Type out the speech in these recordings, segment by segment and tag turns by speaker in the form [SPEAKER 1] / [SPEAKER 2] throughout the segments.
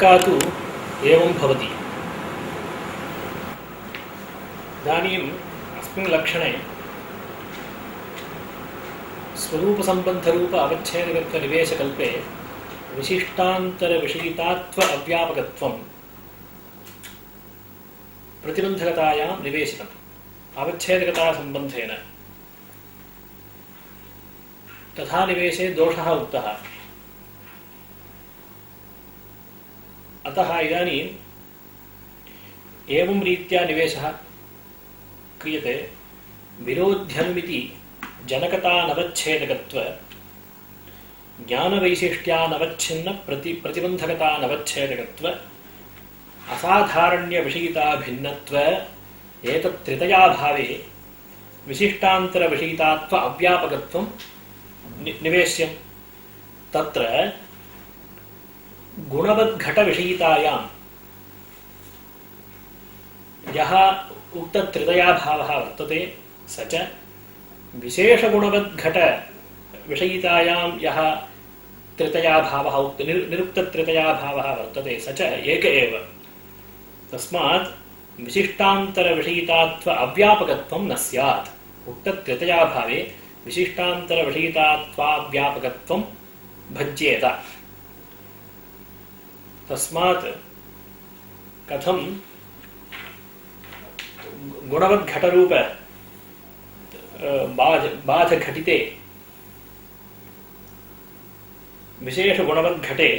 [SPEAKER 1] शङ्का तु एवं भवति। इदानीम् अस्मिन् लक्षणे स्वरूपसम्बन्धरूप अवच्छेदकत्वनिवेशकल्पे विशिष्टान्तरविषयितात्व अव्यापकत्वं प्रतिबन्धकतायां निवेशितम् अवच्छेदकतासम्बन्धेन। तथा निवेशे दोषः उक्तः। अतः इदानीम् एवं रीत्या निवेशः क्रियते। विरोध्यनुमिति जनकतानवच्छेदकत्व ज्ञानवैशिष्ट्यानवच्छिन्न प्रतिबन्धकतानवच्छेदकत्व असाधारण्यविषयिताभिन्नत्व एतत्त्रितयाभावे विशिष्टान्तरविषयितात्व अव्यापकत्वं निवेश्यं। तत्र गुणवद्घटविषयितायां यः उक्तत्रितयाभावः वर्तते स च विशेषगुणवद्घटविषयितायां यः त्रितयाभावः निरुक्तत्रितयाभावः वर्तते स च एक एव। तस्मात् विशिष्टान्तरविषयितात्व अव्यापकत्वं न स्यात्। उक्तत्रितयाभावे विशिष्टान्तरविषयितात्वाव्यापकत्वं भज्येत। तस्मात् कथं गुणवद्घटरूप बाधघटिते विशेषगुणवद्घटे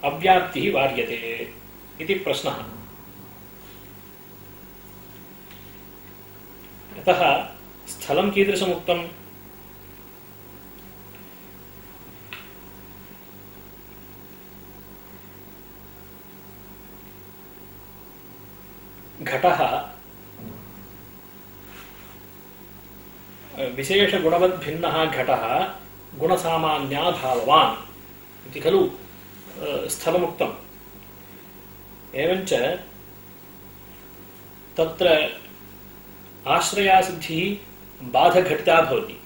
[SPEAKER 1] अव्याप्तिः वार्यते इति प्रश्नः। अतः स्थलं कीदृशमुक्तम्? घटः विशेषगुणवद्भिन्नः घटः गुणसामान्याभाववान् इति खलु स्थलमुक्तम्। एवञ्च तत्र आश्रयासिद्धिः बाधघटिता भवति।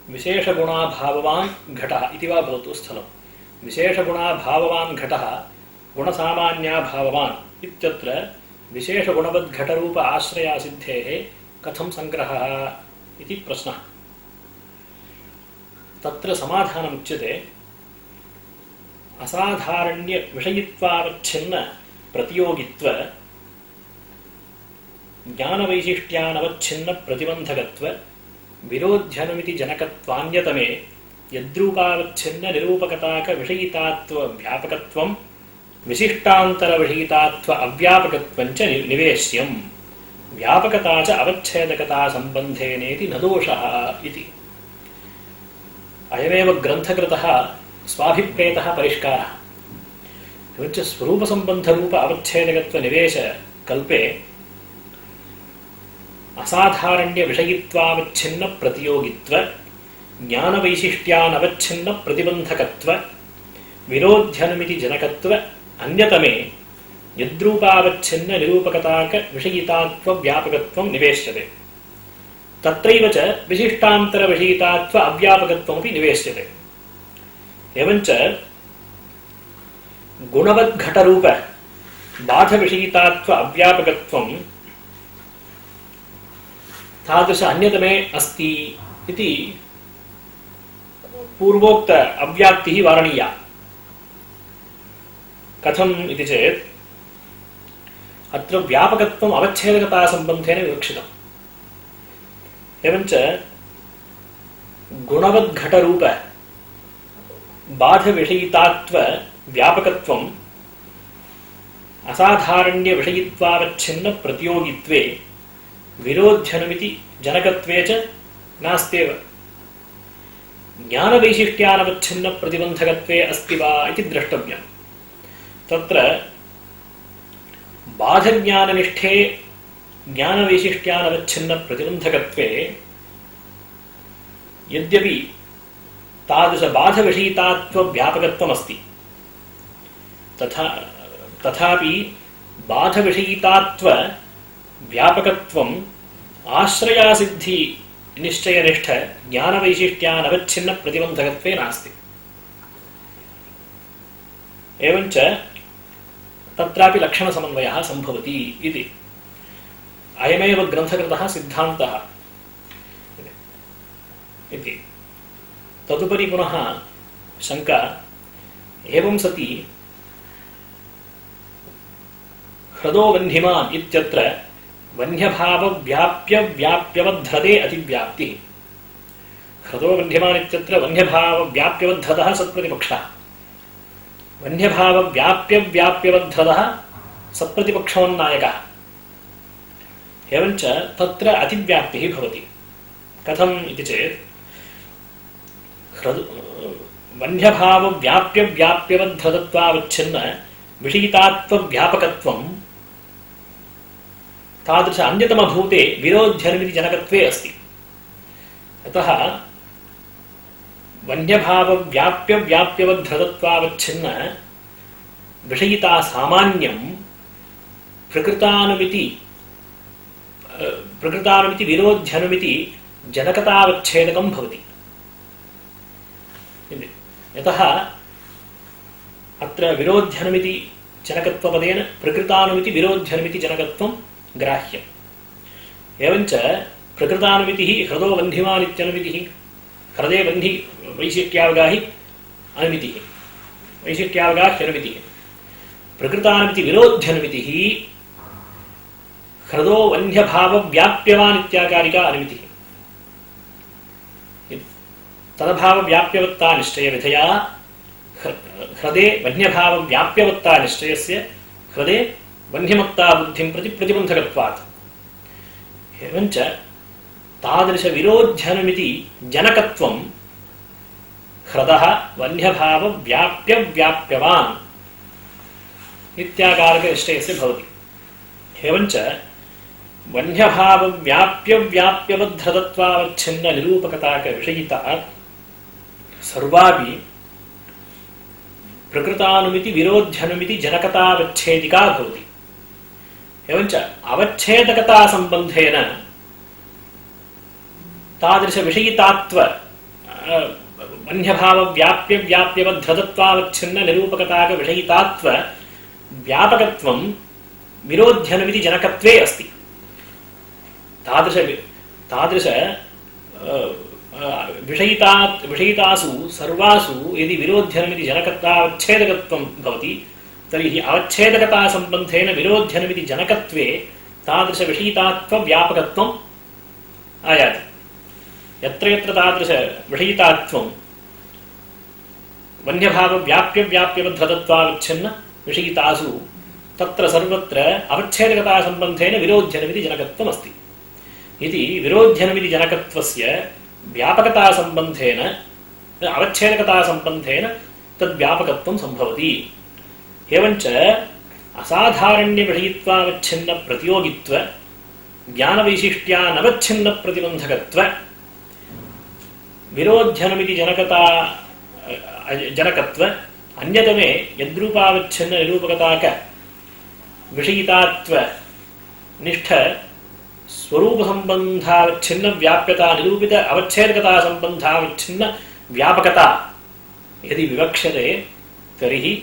[SPEAKER 1] विशेषगुणाभाववान् घटः इति वा भवतु स्थलं। विशेषगुणाभाववान् घटः गुणसामान्याभाववान् इत्यत्र विशेषगुणवद्घटरूप आश्रयासिद्धेः कथं संग्रहः इति प्रश्नः। तत्र समाधानमुच्यते असाधारण्यविषयित्वावच्छिन्न प्रतियोगित्व ज्ञानवैशिष्ट्यानवच्छिन्न प्रतिबन्धकत्व विरोध्यनुमिति जनकत्वान्यतमे यद्रूपावच्छिन्न निरूपकताक विषयितात्व व्यापकत्वं विशिष्टान्तरविषयितात्व अव्यापकत्वञ्च निवेश्यं। व्यापकता च अवच्छेदकता सम्बन्धेनेति न दोषः इति। अयमेव ग्रन्थकृतः स्वाभिप्रेतः परिष्कारः। एवञ्च स्वरूपसम्बन्धरूप अवच्छेदकत्वनिवेशकल्पे असाधारण्यविषयित्वावच्छिन्न प्रतियोगित्व ज्ञानवैशिष्ट्यानवच्छिन्न प्रतिबन्धकत्व विरोध्यनुमिति जनकत्व अन्यतमे यद्रूपावच्छिन्न निरूपकताक विषयितात्व व्यापकत्वं निवेश्यते। तत्रैव च विशिष्टान्तरविषयितात्व अव्यापकत्वमपि निवेश्यते। एवञ्च गुणवद्घटरूप बाधविषयितात्व अव्यापकत्वं तादृश अन्यतमे अस्ति इति पूर्वोक्त अव्याप्तिः वारणीया। कथम् इति चेत् अत्र व्यापकत्वम् अवच्छेदकतासम्बन्धेन विवक्षितम्। एवञ्च गुणवद्घटरूप बाधविषयितात्व व्यापकत्वम् असाधारण्यविषयित्वावच्छिन्न प्रतियोगित्वे विरोध्यनुमिति जनकत्वे च नास्त्येव। ज्ञानवैशिष्ट्यानवच्छिन्न प्रतिबन्धकत्वे अस्ति वा इति द्रष्टव्यम्। तत्र बाधज्ञाननिष्ठे ज्ञानवैशिष्ट्यानवच्छिन्न प्रतिबन्धकत्वे यद्यपि तादृश बाधविषयितात्व व्यापकत्वमस्ति तथापि बाधविषयितात्व व्यापकत्वम् आश्रयासिद्धि निश्चयनिष्ठ ज्ञानवैशिष्ट्यानवच्छिन्न प्रतिबन्धकत्वे नास्ति। एवञ्च तत्रापि लक्षणसमन्वयः सम्भवति इति अयमेव ग्रन्थकृतः सिद्धान्तः इति। तदुपरि पुनः शङ्का एवं सति ह्रदो वह्निमान् इत्यत्र वह्न्यभावव्याप्यव्याप्यवद्धृते अतिव्याप्तिः। ह्रदो वह्निमान् इत्यत्र वह्न्यभावव्याप्यवद्धृतः सत्प्रतिपक्षः, वह्न्यभावव्याप्यव्याप्यवद्धृतः सत्प्रतिपक्षोन्नायकः। एवञ्च तत्र अतिव्याप्तिः भवति। कथम् इति चेत् वह्न्यभावव्याप्यव्याप्यवद्धृतत्वावच्छिन्न विषयितात्वव्यापकत्वं तादृश अन्यतमभूते विरोध्यनुमिति जनकत्वे अस्ति। अतः वह्न्यभावव्याप्यव्याप्यवद्धृतत्वावच्छिन्न विषयिता सामान्यं प्रकृतानुमिति विरोध्यनुमिति जनकतावच्छेदकं भवति। यतः अत्र विरोध्यनुमिति जनकत्वपदेन प्रकृतानुमिति विरोध्यनुमिति जनकत्वं ग्राह्यम्। एवञ्च प्रकृतानुमितिः ह्रदो वह्निमान् इत्यनुमितिः, ह्रदे वह्नि वैशिष्ट्यावगाहि अनुमितिः, वैशिष्ट्यावगाह्यनुमितिः। प्रकृतानुमिति विरोध्यनुमितिः ह्रदो वह्न्यभावव्याप्यवान् इत्याकारिका अनुमितिः। तदभावव्याप्यवत्ता निश्चयविधया ह्रदे वह्न्यभावव्याप्यवत्ता निश्चयस्य ह्रदे वह्निमत्ता बुद्धिं प्रति प्रतिबन्धकत्वात्। एवञ्च तादृशविरोध्यनुमिति जनकत्वं ह्रदः वह्न्यभावव्याप्यव्याप्यवान् इत्याकारकनिश्चयस्य भवति। एवञ्च वह्न्यभावव्याप्यव्याप्यवद्धृतत्वावच्छिन्ननिरूपकताकविषयिता सर्वापि प्रकृतानुमिति विरोध्यनुमिति जनकतावच्छेदिका भवति। एवञ्च अवच्छेदकतासम्बन्धेन तादृशविषयितात्व वह्न्यभावव्याप्यव्याप्यवद्धृतत्वावच्छिन्ननिरूपकताकविषयितात्व व्यापकत्वं विरोध्यनुमिति जनकत्वे अस्ति। तादृश विषयितासु सर्वासु यदि विरोध्यनुमिति जनकतावच्छेदकत्वं भवति तर्हि अवच्छेदकतासम्बन्धेन विरोध्यनुमिति जनकत्वे तादृशविषयितात्वव्यापकत्वम् आयाति। यत्र यत्र तादृशविषयितात्वं वह्न्यभावव्याप्यव्याप्यवद्धृतत्वावच्छिन्न विषयितासु तत्र सर्वत्र अवच्छेदकतासम्बन्धेन विरोध्यनुमिति जनकत्वम् अस्ति इति। विरोध्यनुमिति जनकत्वस्य व्यापकतासम्बन्धेन अवच्छेदकतासम्बन्धेन तद्व्यापकत्वं सम्भवति। एवञ्च असाधारण्यविषयित्वावच्छिन्न प्रतियोगित्व ज्ञानवैशिष्ट्यानवच्छिन्न प्रतिबन्धकत्व विरोध्यनुमिति जनकत्व अन्यतमे यद्रूपावच्छिन्न निरूपकताक विषयितात्व निष्ठ स्वरूप संबंधावच्छिन्न व्याप्यता निरूपित अवच्छेदकता संबंधावच्छिन्न व्यापकता यदि विवक्ष्यते तर्हि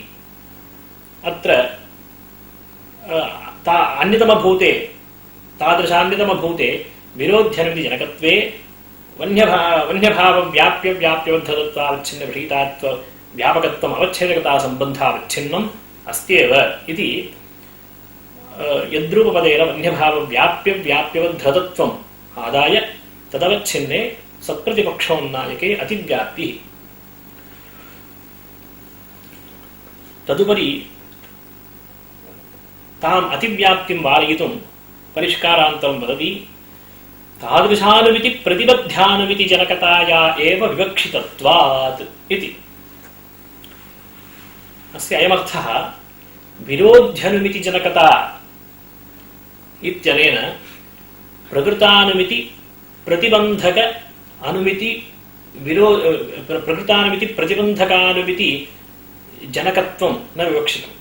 [SPEAKER 1] अत्र अन्यतमभूते तादृशान्यतमभूते विरोध्यनुमिति जनकत्वे वह्न्यभावव्याप्यव्याप्यवद्धृतत्वावच्छिन्न विषयितात्व व्यापकत्वम् अवच्छेदकता संबंधावच्छिन्नम् अस्त्येव इति यद्रूपपदेन वह्न्यभावव्याप्यव्याप्यवद्धृतत्वम् आदाय तदवच्छिन्ने सत्प्रतिपक्षोन्नायके अतिव्याप्तिः। तदुपरि ताम् अतिव्याप्तिं वारयितुं परिष्कारान्तं वदति तादृशानुमिति प्रतिबद्ध्यानुमिति जनकताया एव विवक्षितत्वात् इति। अस्य अयमर्थः विरोध्यनुमिति जनकता इत्यनेन प्रकृतानुमिति प्रतिबन्धक अनुमिति प्रकृतानुमिति प्रतिबन्धकानुमिति जनकत्वं न विवक्षितम्।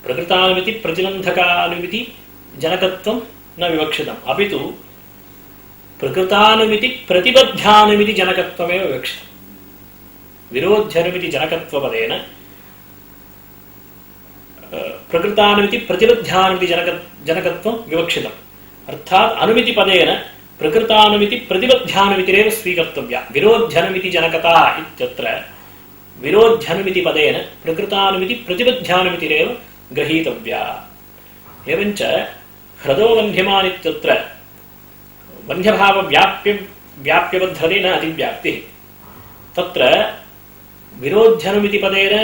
[SPEAKER 1] प्रकृतानुमिति प्रतिबन्धकानुमिति जनकत्वं न विवक्षितम्, अपितु प्रकृतानुमिति प्रतिबद्ध्यानुमिति जनकत्वमेव विवक्षितम्। विरोध्यनुमिति जनकत्वपदेन प्रकृतानुमिति प्रतिबद्ध्यानुमिति जनकत्वं विवक्षितम्। अर्थात् अनुमिति पदेन प्रकृतानुमिति प्रतिबद्ध्यानुमितिरेव स्वीकर्तव्या। विरोध्यनुमिति जनकता इत्यत्र विरोध्यनुमिति पदेन प्रकृतानुमिति प्रतिबद्ध्यानुमितिरेव गृहीतव्या। एवञ्च ह्रदो वन्ध्यमान् इत्यत्र वन्ध्यभाव व्याप्यवद्धते न अतिव्याप्तिः। तत्र विरोध्यनुमिति पदेन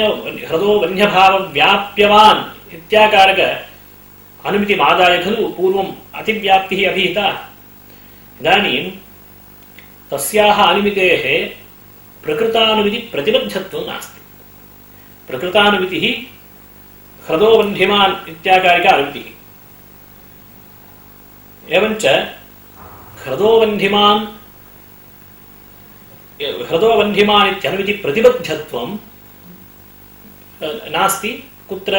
[SPEAKER 1] ह्रदो वन्यभाव व्याप्यवान् इत्याकारक अनुमितिमादाय खलु पूर्वम् अतिव्याप्तिः अभिहिता। इदानीं तस्याः अनुमितेः प्रकृतानुमिति प्रतिबद्धत्वं नास्ति। प्रकृतानुमितिः ह्रदो वन्ध्यमान् इत्याकारिक अनुमितिः। एवञ्च ह्रदो वन्ध्यमान् इत्यनुमिति प्रतिबद्धत्वं नास्ति। कुत्र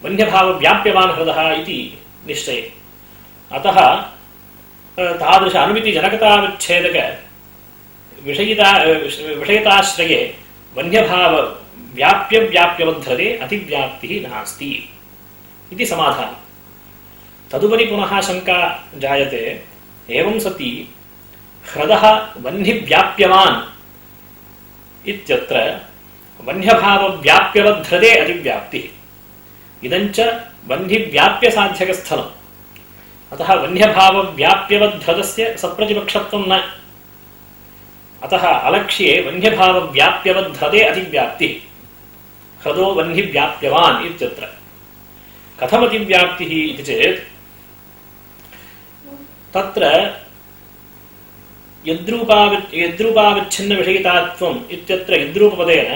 [SPEAKER 1] वन्यभाव व्याप्यवान् ह्रदः इति निश्चये। अतः तादृश अनुमिति जनकताविच्छेदक विषयताश्रये वन्यभाव व्याप्यवद्धते अतिव्याप्तिः नास्ति इति समाधानम्। तदुपरि पुनः शंका जायते। एवं सति ह्रदः वह्निव्याप्यवान् इत्यत्र वह्न्यभाव व्याप्यवद्धते अतिव्याप्तिः। इदञ्च वह्निव्याप्यसाध्यकस्थलम्। अतः वह्न्यभाव व्याप्यवद्धतस्य सप्रतिपक्षत्वं न। अतः अलक्ष्ये वह्न्यभाव व्याप्यवद्धते अतिव्याप्तिः। ह्रदो वह्निव्याप्यवान् इत्यत्र कथमतिव्याप्तिः इति चेत् तत्र यद्रूपावच्छिन्न विषयितात्वम् इत्यत्र यद्रूपपदेन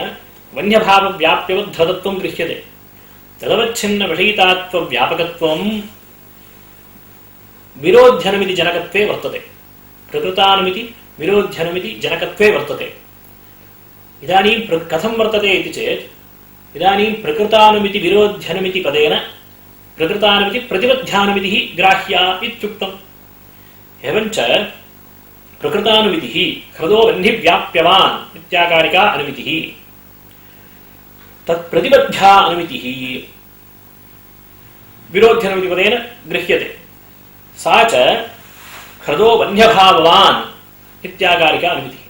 [SPEAKER 1] वन्यभाव व्याप्यवद्धतत्वं गृह्यते। तदवच्छिन्न विषयितात्व व्यापकत्वं विरोध्यनुमिति जनकत्वे वर्तते। प्रकृतानुमिति विरोध्यनुमिति जनकत्वे वर्तते। इदानीं कथं वर्तते इति चेत् इदानीं प्रकृतानुमिति विरोध्यनुमिति पदेन प्रकृतानुमिति प्रतिबद्ध्यानुमितिः ग्राह्या इत्युक्तम्। एवञ्च प्रकृतानुमितिः ह्रदो वह्निव्याप्यवान् इत्याकारिका अनुमितिः। तत्प्रतिबद्ध्या अनुमितिः विरोध्यनुमितिपदेन गृह्यते। सा च ह्रदो वह्न्यभाववान् इत्याकारिका अनुमितिः।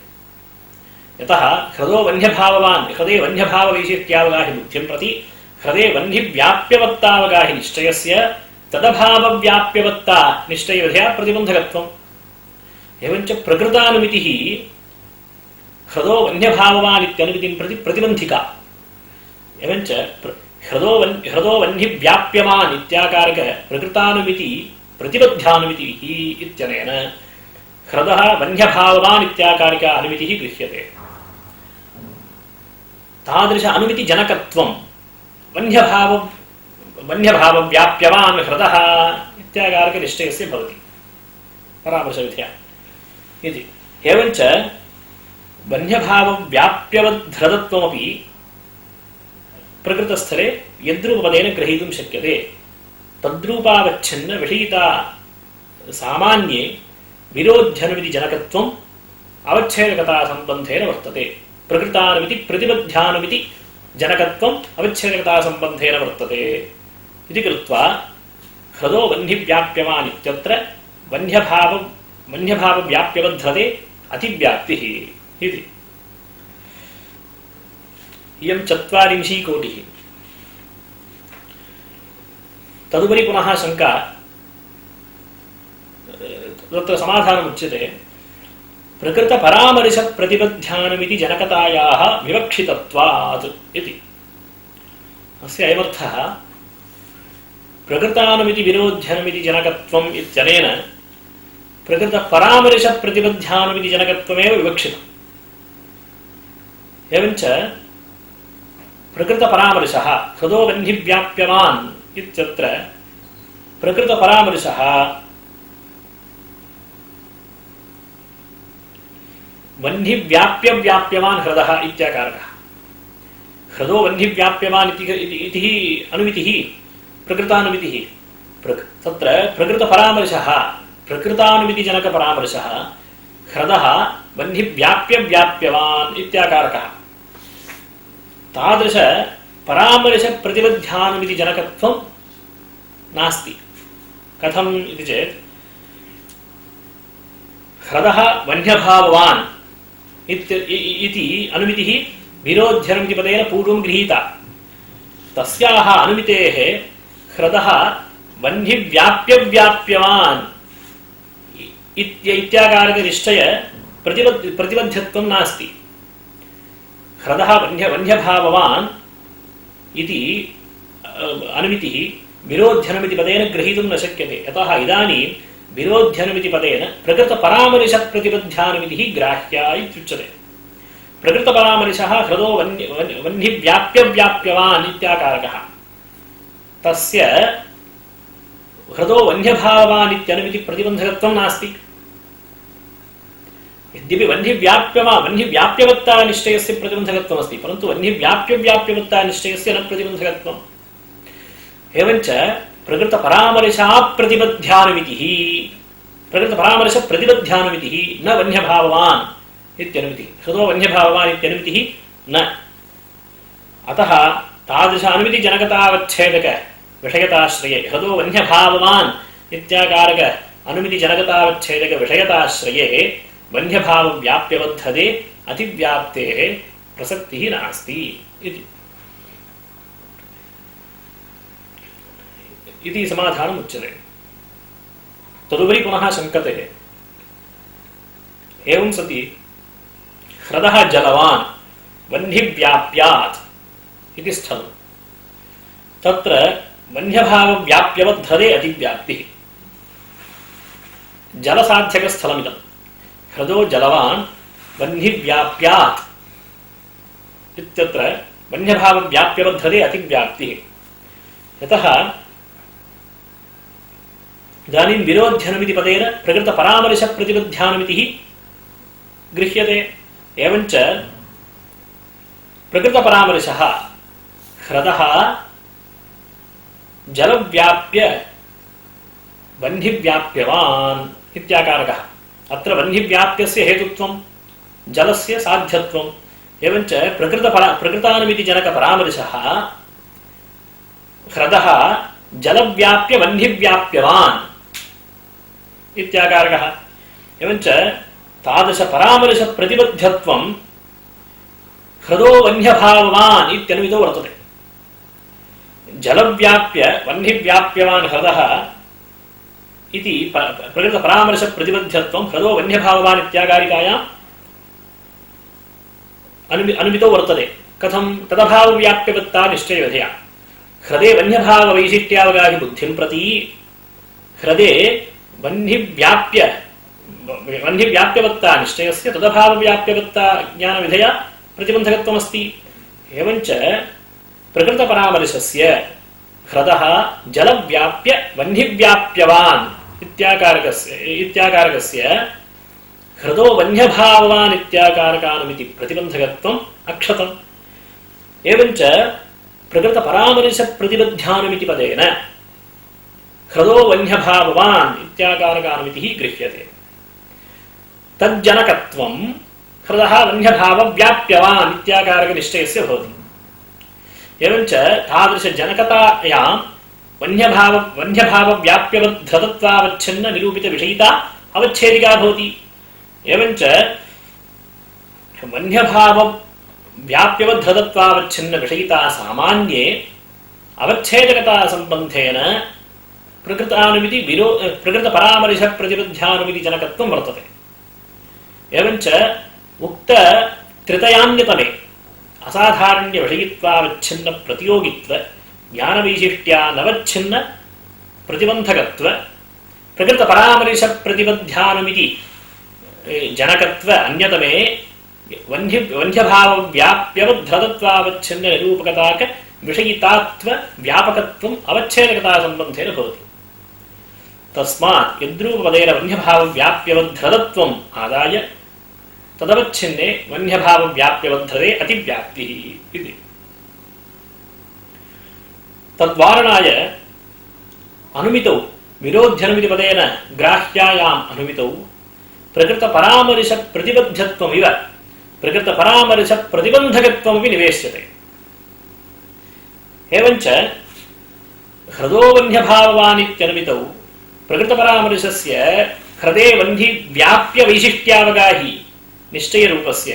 [SPEAKER 1] यतः ह्रदो वह्न्यभाववान् ह्रदे वह्न्यभाववैशिष्ट्यावगाहि बुद्धिं प्रति ह्रदे वह्निव्याप्यवत्तावगाहि निश्चयस्य तदभावव्याप्यवत्ता निश्चयविधया प्रतिबन्धकत्वम्। एवञ्च प्रकृतानुमितिः ह्रदो वह्न्यभाववान् इत्यनुमितिं प्रति प्रतिबन्धिका। एवञ्च ह्रदो वह्निव्याप्यवान् इत्याकारक प्रकृतानुमिति प्रतिबद्ध्यानुमितिः इत्यनेन ह्रदः वह्न्यभाववान् इत्याकारिका अनुमितिः गृह्यते। तादृश अनुमिति जनकत्वं वह्न्यभाव व्याप्यवान् ह्रदः इत्याकारक निश्चयस्य भवति परामर्शविधया इति। एवञ्च वह्न्यभाव व्याप्यवद्धृतत्वमपि प्रकृतस्थले यद्रूपपदेन ग्रहीतुं शक्यते। तद्रूपावच्छिन्न विषयिता सामान्ये विरोध्यनुमिति जनकत्वम् अवच्छेदकता संबन्धेन वर्तते। प्रकृतानुमिति प्रतिबद्ध्यानुमिति जनकत्वम् अवच्छेदकता संबन्धेन वर्तते इति कृत्वा ह्रदो वह्निव्याप्यवान् इत्यत्र वह्न्यभाव व्याप्यवद्धते अतिव्याप्तिः इति। इयं 40 कोटिः। तदुपरि पुनः शंका। तत्र समाधानमुच्यते। प्रकृतपरामर्श प्रतिबद्ध्यानुमिति जनकतायाः विवक्षितत्वात् इति। अस्य अयमर्थः प्रकृतानुमिति विरोध्यनुमिति जनकत्वम् इत्यनेन प्रकृतपरामर्श प्रतिबद्ध्यानुमिति जनकत्वमेव विवक्षितम्। एवञ्च प्रकृतपरामर्शः ह्रदो वह्निव्याप्यवान् इत्यत्र प्रकृतपरामर्शः वह्निव्याप्यवान् ह्रदः इत्याकारकः। ह्रदो वह्निव्याप्यवान् इति अनुमितिः प्रकृतानुमितिः। तत्र प्रकृतपरामर्शः प्रकृतानुमितिजनकपरामर्शः ह्रदः वह्निव्याप्यवान् इत्याकारकः। तादृश परामर्शप्रतिबध्यानमिति जनकत्वं नास्ति। कथम् इति चेत् ह्रदः वह्न्यभाववान् इति अनुमितिः विरोध्यनुमिति पदेन पूर्वं गृहीता। तस्याः अनुमितेः ह्रदः वह्निव्याप्यव्याप्यवान् इत्याकारकनिश्चय प्रतिबद्धत्वं नास्ति। ह्रदः वह्न्यभाववान् इति अनुमितिः विरोध्यनुमिति पदेन ग्रहीतुं न शक्यते। यतः इदानीं विरोध्यनुमिति पदेन प्रकृतपरामर्शप्रतिबध्यानुमितिः ग्राह्या इत्युच्यते। प्रकृतपरामर्शः ह्रदो वह्निव्याप्यव्याप्यवान् इत्याकारकः। तस्य ह्रदो वह्न्यभाववान् इत्यनुमिति प्रतिबन्धकत्वं नास्ति। यद्यपि वह्निव्याप्यवत्ता निश्चयस्य प्रतिबन्धकत्वमस्ति, परन्तु वह्निव्याप्यव्याप्यवत्ता निश्चयस्य न प्रतिबन्धकत्वम्। एवञ्च प्रकृतपरामर्शाप्रतिबध्यानुमितिः प्रकृतपरामर्शप्रतिबध्यानुमितिः न वह्न्यभाववान् इत्यनुमितिः, ह्रदो वह्न्यभाववान् इत्यनुमितिः न। अतः तादृश अनुमितिजनकतावच्छेदक विषयताश्रये ह्रदो वह्न्यभाववान् इत्याकारक अनुमितिजनकतावच्छेदक विषयताश्रये वह्न्यभावव्याप्यवद्धते अतिव्याप्तेः प्रसक्तिः नास्ति इति समाधानम् उच्यते। तदुपरि पुनः शङ्कते एवं सति ह्रदः जलवान् वह्निव्याप्यात् इति स्थलं। तत्र वह्न्यभावव्याप्यवद्धते अतिव्याप्तिः जलसाध्यकस्थलमिदम्। ह्रदो जलवान् वह्निव्याप्यात् इत्यत्र वह्न्यभावव्याप्यवद्धते अतिव्याप्तिः। यतः इदानीं विरोध्यनुमिति पदेन प्रकृतपरामर्शप्रतिबध्यानुमितिः गृह्यते। एवञ्च प्रकृतपरामर्शः ह्रदः जलव्याप्य वह्निव्याप्यवान् इत्याकारकः। अत्र वह्निव्याप्यस्य हेतुत्वं जलस्य साध्यत्वम्। एवञ्च प्रकृतानुमितिजनकपरामर्शः ह्रदः जलव्याप्य वह्निव्याप्यवान् इत्याकारकः। एवञ्च तादृशपरामर्शप्रतिबद्धत्वं ह्रदो वह्न्यभाववान् इत्यनुमितो वर्तते। जलव्याप्य वह्निव्याप्यवान् ह्रदः इति प्रकृतपरामर्शप्रतिबद्धत्वं ह्रदो वह्न्यभाववान् इत्याकारिकायाम् अनुमितो वर्तते। कथं तदभावव्याप्यवत्ता निश्चयविधया ह्रदे वह्न्यभाववैशिष्ट्यावगाहि बुद्धिं प्रति ह्रदे वह्निव्याप्यवत्ता निश्चयस्य तदभावव्याप्यवत्ता ज्ञानविधया प्रतिबन्धकत्वमस्ति। एवञ्च प्रकृतपरामर्शस्य ह्रदः जलव्याप्य वह्निव्याप्यवान् इत्याकारकस्य ह्रदो वह्न्यभाववान् इत्याकारकानुमिति प्रतिबन्धकत्वम् अक्षतम्। एवञ्च प्रकृतपरामर्शप्रतिबध्यानुमिति पदेन ह्रदो वह्न्यभाववान् इत्याकारकानुमितिः गृह्यते। तज्जनकत्वं ह्रदः वह्न्यभावव्याप्यवान् इत्याकारकनिश्चयस्य भवति। एवञ्च तादृशजनकतायां वह्न्यभावव्याप्यवद्धतत्वावच्छिन्न निरूपितविषयिता अवच्छेदिका भवति। एवञ्च वह्न्यभावव्याप्यवद्धतत्वावच्छिन्न विषयिता सामान्ये अवच्छेदकता सम्बन्धेन प्रकृतानुमिति प्रकृतपरामर्शप्रतिबध्यानुमिति जनकत्वं वर्तते। एवञ्च उक्त तृतयान्यतमे असाधारण्य विषयित्वावच्छिन्न प्रतियोगित्व ज्ञानवैशिष्ट्यानवच्छिन्न प्रतिबन्धकत्व प्रकृतपरामर्शप्रतिबध्यानुमिति जनकत्व अन्यतमे वह्न्यभावव्याप्यवद्धतत्वावच्छिन्न निरूपकताक विषयितात्व व्यापकत्वम् अवच्छेदकता सम्बन्धेन भवति। तस्मात् यद्रूपपदेन वह्न्यभावव्याप्यवद्धतत्वम् आदाय तदवच्छिन्ने वह्न्यभावव्याप्यवद्धते अतिव्याप्तिः इति। तद्वारणाय अनुमितौ विरोध्यनुमितिपदेन ग्राह्यायाम् अनुमितौ प्रकृतपरामर्शप्रतिबद्धत्वमिव प्रकृतपरामर्शप्रतिबन्धकत्वमपि निवेश्यते। एवञ्च ह्रदो वह्न्यभाववानित्यनुमितौ प्रकृतपरामर्शस्य ह्रदे वह्नि व्याप्य वैशिष्ट्यावगाहि निश्चयरूपस्य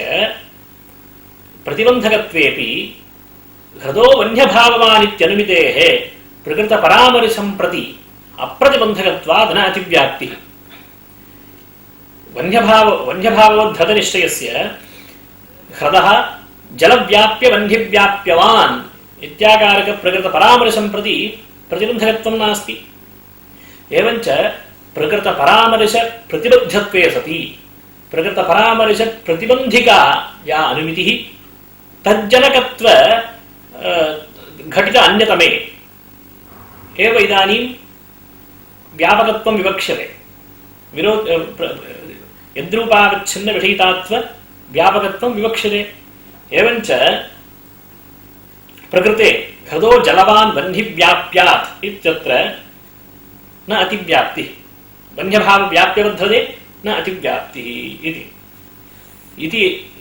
[SPEAKER 1] प्रतिबन्धकत्वेपि ह्रदो वह्न्यभाववानित्यनुमितेः प्रकृतपरामर्शं प्रति अप्रतिबन्धकत्वात् न अतिव्याप्तिः। वह्न्यभावोद्धतनिश्चयस्य ह्रदः जलव्याप्य वह्निव्याप्यवान् इत्याकारक प्रकृतपरामर्शं प्रति प्रतिबन्धकत्वं नास्ति। एवञ्च प्रकृतपरामर्श प्रतिबद्धत्वे सति प्रकृतपरामर्श प्रतिबन्धिका या अनुमितिः तज्जनकत्व घटित अन्यतमे एव इदानीं व्यापकत्वं विवक्ष्यते। यद्रूपावच्छिन्न विषयितात्व व्यापकत्वं विवक्ष्यते। एवञ्च प्रकृते ह्रदो जलवान् वह्निव्याप्यात् इत्यत्र न अतिव्याप्तिः, वह्न्यभावव्याप्यवर्धते न अतिव्याप्तिः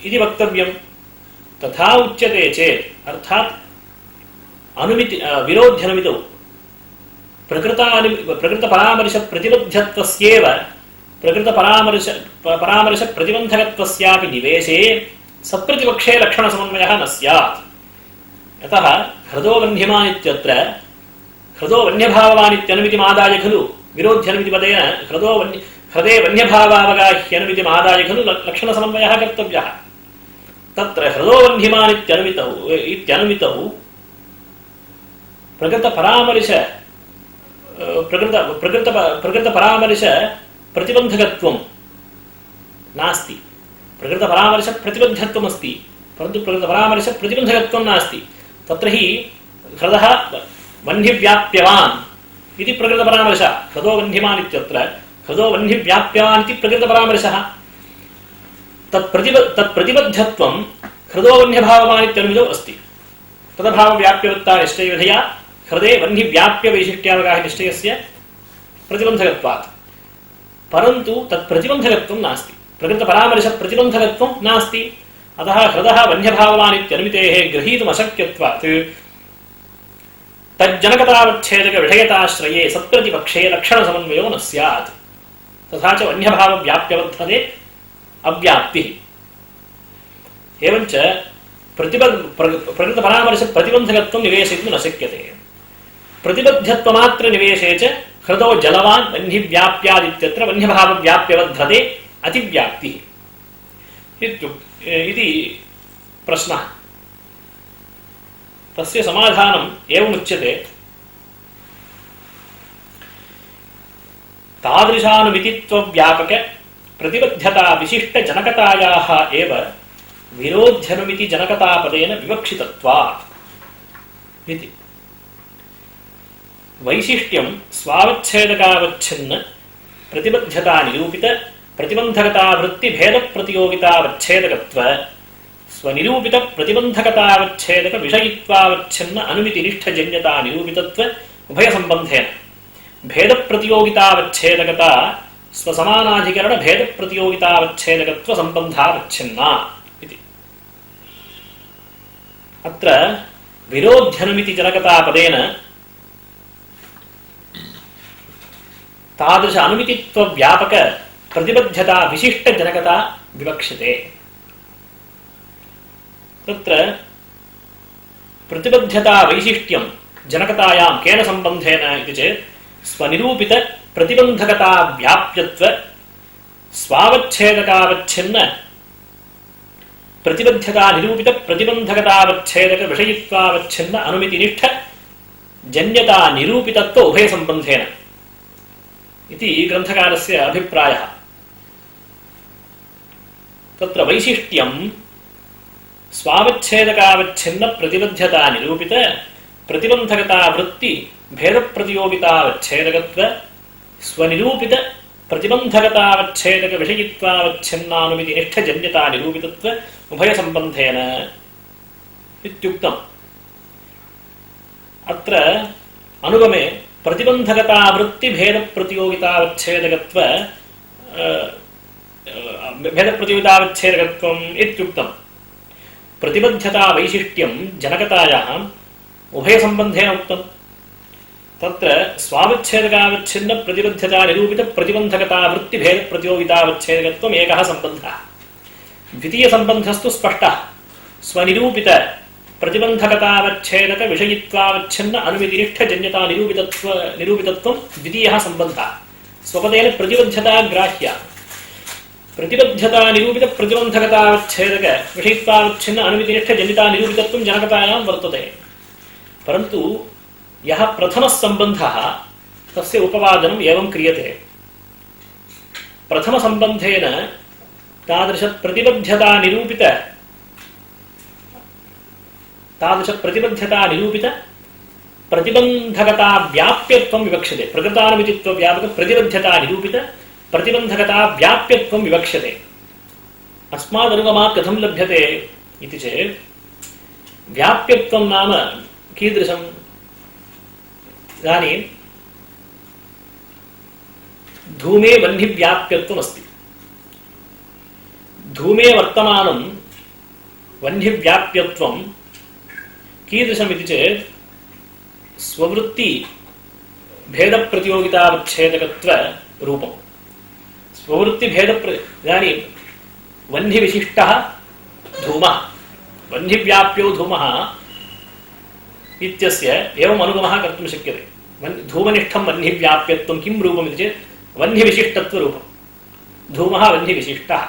[SPEAKER 1] इति वक्तव्यं। तथा उच्यते चेत् अर्थात् अनुमिति विरोध्यनुमितौ प्रकृतपरामर्श प्रतिबद्धत्वस्यैव परामर्श प्रतिबन्धकत्वस्यापि निवेशे सत्प्रतिपक्षे लक्षणसमन्वयः न स्यात्। यतः ह्रदो वह्निमान् इत्यत्र ह्रदो वह्न्यभाववानित्यनुमितिमादाय खलु विरोध्यनुमितिपदेन ह्रदे वह्न्यभावावगाह्यनुमितिमादाय खलु लक्षणसमन्वयः कर्तव्यः। तत्र ह्रदो वह्निमान् इत्यनुमितौ प्रकृतपरामर्श प्रतिबन्धकत्वं नास्ति। प्रकृतपरामर्श प्रतिबद्धत्वमस्ति, परन्तु प्रकृतपरामर्श प्रतिबन्धकत्वं नास्ति। तत्र हि ह्रदः वह्निव्याप्यवान् इति प्रकृतपरामर्शः, ह्रदो वह्निमान् इत्यत्र ह्रदो वह्निव्याप्यवान् इति प्रकृतपरामर्शः। तत्प्रतिबद्धत्वं ह्रदो वह्न्यभाववान् इत्यनुमितौ अस्ति। तदभावव्याप्यवत्ता निश्चयविधया ह्रदे वह्निव्याप्यवैशिष्ट्यावगाहि निश्चयस्य प्रतिबन्धकत्वात्। परन्तु तत्प्रतिबन्धकत्वं नास्ति, प्रकृतपरामर्शप्रतिबन्धकत्वं नास्ति। अतः ह्रदः वह्न्यभाववान् इत्यनुमितेः गृहीतुमशक्यत्वात् तज्जनकतावच्छेदकविषयताश्रये सत्प्रतिपक्षे लक्षणसमन्वयो न स्यात्। तथा च वह्न्यभावव्याप्यवर्धते अव्याप्तिः। एवञ्च प्रकृतपरामर्शप्रतिबन्धकत्वं निवेशयितुं न शक्यते। प्रतिबद्धत्वमात्रनिवेशे च ह्रदो जलवान् वह्निव्याप्यादित्यत्र वह्न्यभावव्याप्यवर्धते अतिव्याप्तिः इति प्रश्नः। तस्य समाधानम् एवमुच्यते। तादृशानुमितित्वव्यापक प्रतिबद्धता विशिष्टजनकतायाः एव विरोध्यनुमिति जनकतापदेन विवक्षितत्वात् इति। वैशिष्ट्यं स्वावच्छेदकावच्छिन्न प्रतिबद्धता निरूपित प्रतिबन्धकतावृत्ति भेद प्रतियोगितावच्छेदकत्व स्वनिरूपित प्रतिबन्धकतावच्छेदक विषयित्वावच्छिन्न अनुमितिनिष्ठजन्यता निरूपितत्व उभय संबंधेन भेद प्रतियोगितावच्छेदकता स्वसमानाधिकरण भेद प्रतियोगितावच्छेदकत्व संबंधावच्छिन्ना इति। अत्र विरोध्यनुमिति जनकतापदेन तादृश अनुमितित्व व्यापक प्रतिबद्धता विशिष्ट जनकता विवक्षते। तत्र प्रतिबद्धता वैशिष्ट्यं जनकतायां केन संबंधेन इति चेत् स्वनिरूपित प्रतिबन्धकता व्याप्यत्व स्वावच्छेदकावच्छिन्न प्रतिबद्धता निरूपित प्रतिबन्धकतावच्छेदक विषयित्वावच्छिन्न अनुमितिनिष्ठ जन्यता निरूपितत्व उभय संबंधेन इति ग्रन्थकारस्य अभिप्रायः। तत्र वैशिष्ट्यं स्वावच्छेदकावच्छिन्न प्रतिबद्धता निरूपित प्रतिबन्धकता वृत्ति भेद प्रतियोगितावच्छेदकत्व स्वनिरूपित प्रतिबन्धकतावच्छेदक विषयित्वावच्छिन्नानुमिति निष्ठजन्यता निरूपितत्व उभय संबंधेन इत्युक्तम्। अत्र अनुगमे प्रतिबन्धकता वृत्ति भेद प्रतियोगितावच्छेदकत्व भेद प्रतियोगितावच्छेदकत्वम् इत्युक्तम्। प्रतिबद्धता वैशिष्ट्यं जनकतायाः उभयसम्बन्धेन उक्तम्। तत्र स्वावच्छेदकावच्छिन्न प्रतिबद्धता निरूपित प्रतिबन्धकता वृत्तिभेद प्रतियोगितावच्छेदकत्वम् एकः सम्बन्धः। द्वितीयसम्बन्धस्तु स्पष्टः। स्वनिरूपित प्रतिबन्धकतावच्छेदक विषयित्वावच्छिन्न अनुमितिनिष्ठजन्यता निरूपितत्वं द्वितीयः सम्बन्धः। स्वपदेन प्रतिबद्धता ग्राह्या। प्रतिबद्धता निरूपित प्रतिबन्धकतावच्छेदक विषयित्वावच्छिन्न अनुमितिनिष्ठजन्यता निरूपितत्वं जनकतायां वर्तते। परन्तु यः प्रथमः सम्बन्धः तस्य उपवादनम् एवं क्रियते। प्रथमसम्बन्धेन तादृश प्रतिबद्धता निरूपित प्रतिबन्धकता व्याप्यत्वं विवक्ष्यते। प्रकृतानुमितित्व व्यापक प्रतिबद्धता निरूपित प्रतिबन्धकता व्याप्यत्वं विवक्ष्यते। अस्मादनुगमात् कथं लभ्यते इति चेत् व्याप्यत्वं नाम कीदृशम्? इदानीं धूमे वह्निव्याप्यत्वमस्ति। धूमे वर्तमानं वह्निव्याप्यत्वं कीदृशमिति चेत् स्ववृत्ति भेदप्रतियोगितावच्छेदकत्वरूपम्। इदानीं वह्निविशिष्टः धूमः, वह्निव्याप्यो धूमः इत्यस्य एवम् अनुगमः कर्तुं शक्यते। धूमनिष्ठं वह्निव्याप्यत्वं किं रूपमिति चेत् वह्निविशिष्टत्वरूपं। धूमः वह्निविशिष्टः।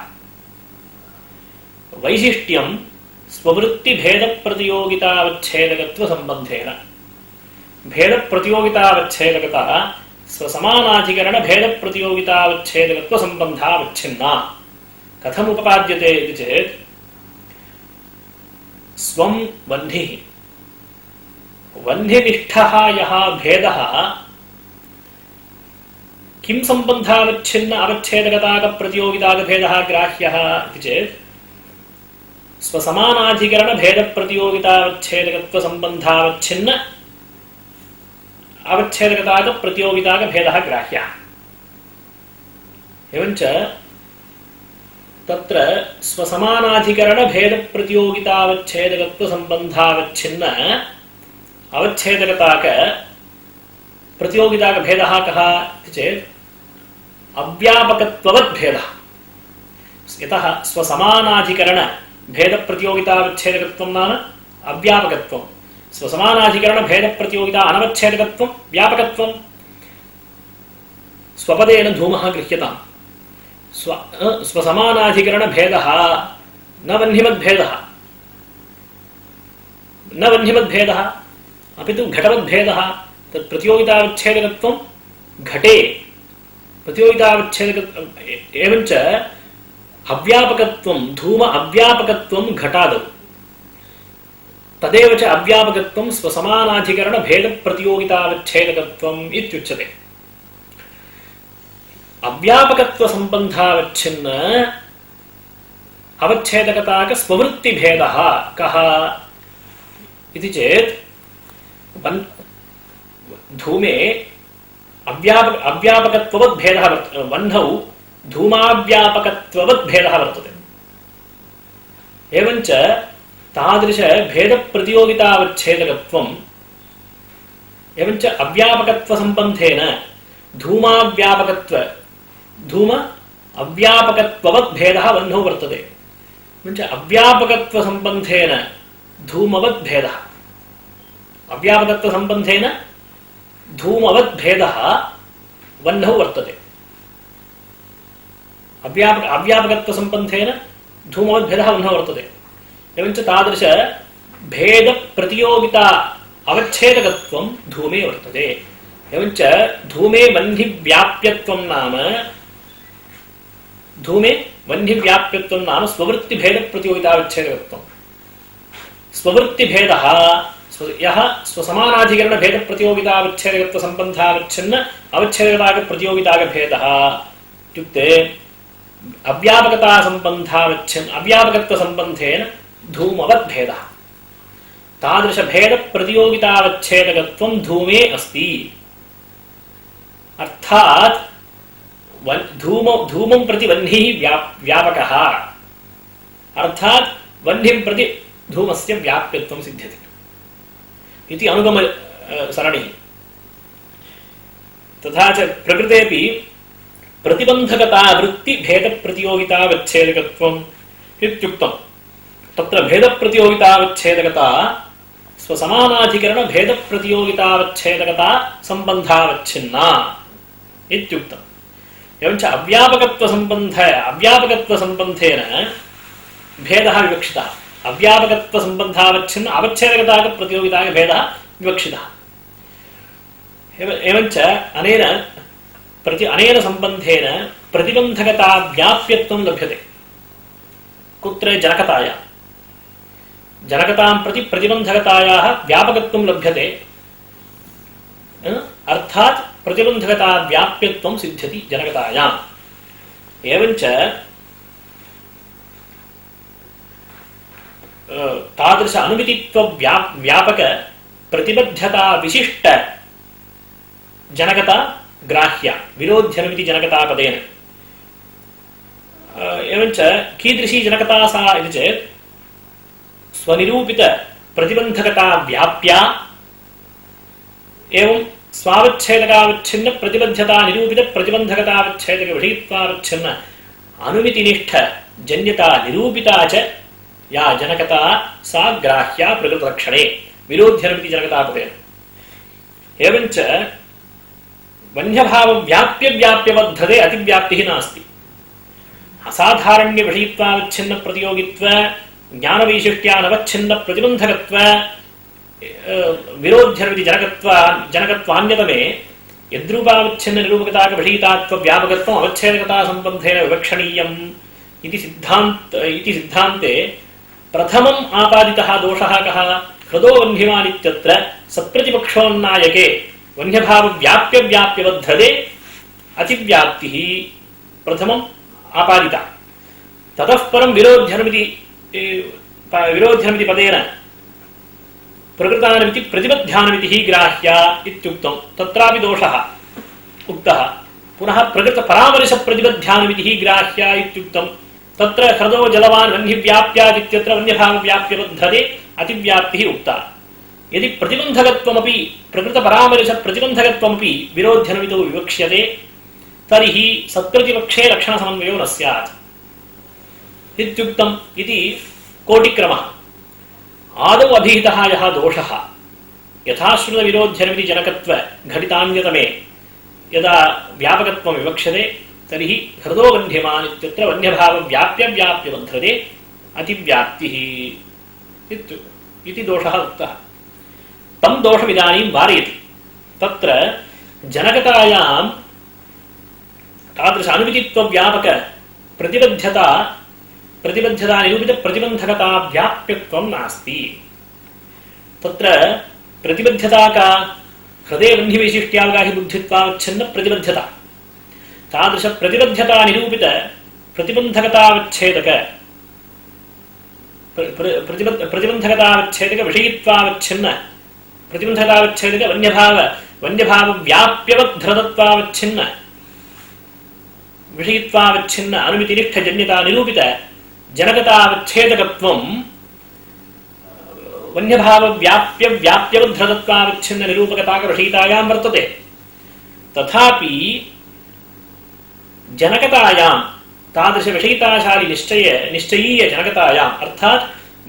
[SPEAKER 1] वैशिष्ट्यं स्ववृत्तिभेदप्रतियोगितावच्छेदकत्वसम्बन्धेन। भेदप्रतियोगितावच्छेदकता स्वसमानाधिकरणभेदप्रतियोगितावच्छेदकत्वसम्बन्धावच्छिन्ना। कथमुपपाद्यते इति चेत् स्वं वह्निः, वह्निनिष्ठः यः भेदः किं सम्बन्धावच्छिन्न अवच्छेदकताकप्रतियोगिताकभेदः ग्राह्यः इति चेत् स्वसमानाधिकरणभेदप्रतियोगितावच्छेदकत्वसम्बन्धावच्छिन्न अवच्छेदकताकप्रतियोगिताकभेदः ग्राह्यः। एवञ्च तत्र स्वसमानाधिकरणभेदप्रतियोगितावच्छेदकत्वसम्बन्धावच्छिन्न अवच्छेदकताक प्रतियोगिताकभेदः कः इति चेत् अव्यापकत्ववद्भेदः। यतः स्वसमानाधिकरण भेदप्रतियोगितावच्छेदकत्वं नाम अव्यापकत्वं, स्वसमानाधिकरणभेदप्रतियोगिता अनवच्छेदकत्वं व्यापकत्वं। स्वपदेन धूमः गृह्यताम्। स्वसमानाधिकरणभेदः न वह्निमद्भेदः अपि तु घटवद्भेदः। तत् प्रतियोगितावच्छेदकत्वं घटे प्रतियोगितावच्छेदक। एवञ्च अव्यापकत्वं धूम अव्यापकत्वं घटादौ। तदेव च अव्यापकत्वं स्वसमानाधिकरणभेदप्रतियोगितावच्छेदकत्वम् इत्युच्यते। अव्यापकत्वसम्बन्धावच्छिन्न अवच्छेदकताक स्ववृत्तिभेदः कः इति चेत् धूमे अव्यापकत्ववद्भेदः वह्नौ धूमाव्यापकत्ववद्भेदः वर्तते। एवञ्च तादृशभेदप्रतियोगितावच्छेदकत्वम् एवञ्च अव्यापकत्वसम्बन्धेन धूम अव्यापकत्ववद्भेदः वह्नौ वर्तते। एवञ्च अव्यापकत्वसम्बन्धेन धूमवद्भेदः, अव्यापकत्वसम्बन्धेन धूमवद्भेदः वह्नौ वर्तते। अव्यापकत्वसम्बन्धेन धूमवद्भेदः वह्नौ वर्तते। एवञ्च तादृश भेदप्रतियोगिता अवच्छेदकत्वं धूमे वर्तते। एवञ्च धूमे वह्निव्याप्यत्वं नाम स्ववृत्तिभेदप्रतियोगितावच्छेदकत्वं। स्ववृत्तिभेदः यः स्वसमानाधिकरणभेदप्रतियोगितावच्छेदकत्वसम्बन्धावच्छिन्न अवच्छेदकताकप्रतियोगिताकभेदः इत्युक्ते अव्यापकत्वसम्बन्धेन धूमवद्भेदः। तादृशभेदप्रतियोगितावच्छेदकत्वं धूमे अस्ति। अर्थात् धूमं प्रति वह्निः व्यापकः, अर्थात् वह्निं प्रति धूमस्य व्याप्यत्वं सिद्ध्यति। इति अनुगम सरणिः। तथा च प्रकृतेऽपि प्रतिबन्धकता वृत्तिभेदप्रतियोगितावच्छेदकत्वम् इत्युक्तम्। तत्र भेदप्रतियोगितावच्छेदकता स्वसमानाधिकरणभेदप्रतियोगितावच्छेदकता सम्बन्धावच्छिन्ना इत्युक्तम्। एवञ्च अव्यापकत्वसम्बन्धेन भेदः विवक्षितः। अव्यापकत्वसम्बन्धावच्छिन्न अवच्छेदकताप्रतियोगिताभेदः विवक्षितः। एवञ्च अनेन सम्बन्धेन प्रतिबन्धकता व्याप्यत्वं लभ्यते। कुत्र? जनकतायां। जनकतां प्रति प्रतिबन्धकतायाः व्यापकत्वं लभ्यते, अर्थात् प्रतिबन्धकता व्याप्यत्वं सिद्ध्यति जनकतायाम्। एवञ्च तादृश अनुमितित्व व्यापक प्रतिबद्धता विशिष्ट जनकता ग्राह्या विरोध्यनुमिति जनकता पदेन। एवञ्च कीदृशी जनकता सा इति चेत् स्वनिरूपित प्रतिबन्धकता व्याप्या एवं स्वावच्छेदकावच्छिन्न प्रतिबद्धता निरूपित प्रतिबन्धकतावच्छेदक विषयित्वावच्छिन्न अनुमितिनिष्ठ जन्यता निरूपिता च या जनकता सा ग्राह्या प्रकृतलक्षणे विरोध्यनुमिति जनकता पदेन। एवञ्च वन्यभाव व्याप्य व्याप्यवद्धते अतिव्याप्तिः नास्ति। असाधारण्य विषयित्वावच्छिन्न प्रतियोगित्व ज्ञानवैशिष्ट्यानवच्छिन्न प्रतिबन्धकत्व विरोध्यनुमिति जनकत्वान्यतमे यद्रूपावच्छिन्न निरूपकताक विषयितात्व व्यापकत्वम् अवच्छेदकता सम्बन्धेन विवक्षणीयम् इति सिद्धान्ते प्रथमम् आपादितः दोषः कः? हृदो वह्निमान् इत्यत्र सत्प्रतिपक्षोन्नायके वन्यभाव व्याप्य व्याप्यवद्धते अतिव्याप्तिः प्रथमम् आपादिता। ततः परं विरोध्यनुमिति पदेन प्रकृतानुमिति प्रतिबद्ध्यानुमितिः ग्राह्या इत्युक्तं। तत्रापि दोषः उक्तः। पुनः प्रकृत परामर्श प्रतिबद्ध्यानुमितिः ग्राह्या इत्युक्तं। तत्र हृदो जलवान् वह्निव्याप्यादित्यत्र वन्यभाव व्याप्यवद्धते अतिव्याप्तिः उक्ता। यदि प्रतिबन्धकत्वमपि प्रकृत परामर्श प्रतिबन्धकत्वमपि विरोध्यनुमितौ विवक्ष्यते तर्हि सत्प्रतिपक्षे लक्षणसमन्वयो न स्यात् इत्युक्तम् इति कोटिक्रमः। आदौ अभिहितः यः दोषः यथाश्रुतविरोध्यनुमिति जनकत्व घटितान्यतमे यदा व्यापकत्वं विवक्ष्यते तर्हि हृदो वह्निमान् इत्यत्र वन्यभाव व्याप्य व्याप्यवद्धते अतिव्याप्तिः इति दोषः उक्तः। तं दोषमिदानीं वारयति। तत्र जनकतायां तादृश अनुमितित्वव्यापक प्रतिबद्धता निरूपित प्रतिबन्धकता व्याप्यत्वं नास्ति। तत्र प्रतिबद्धता का? हृदये वह्निवैशिष्ट्यावगाहि बुद्धित्वावच्छिन्न प्रतिबद्धता। तादृश प्रतिबद्धता निरूपित प्रतिबन्धकतावच्छेदक प्रतिबन्धकतावच्छेदक विषयित्वावच्छिन्न प्रतिबन्धकतावच्छेदक वन्यभाव व्याप्यवद्धृतत्वावच्छिन्न विषयित्वावच्छिन्न अनुमितिनिष्ठ जन्यता निरूपित जनकतावच्छेदकत्वं वन्यभाव व्याप्य व्याप्यवद्धृतत्वावच्छिन्न निरूपकताक विषयितायां वर्तते। तथापि जनकतायां तादृश विषयिताशाली निश्चयीय जनकतायाम् अर्थात्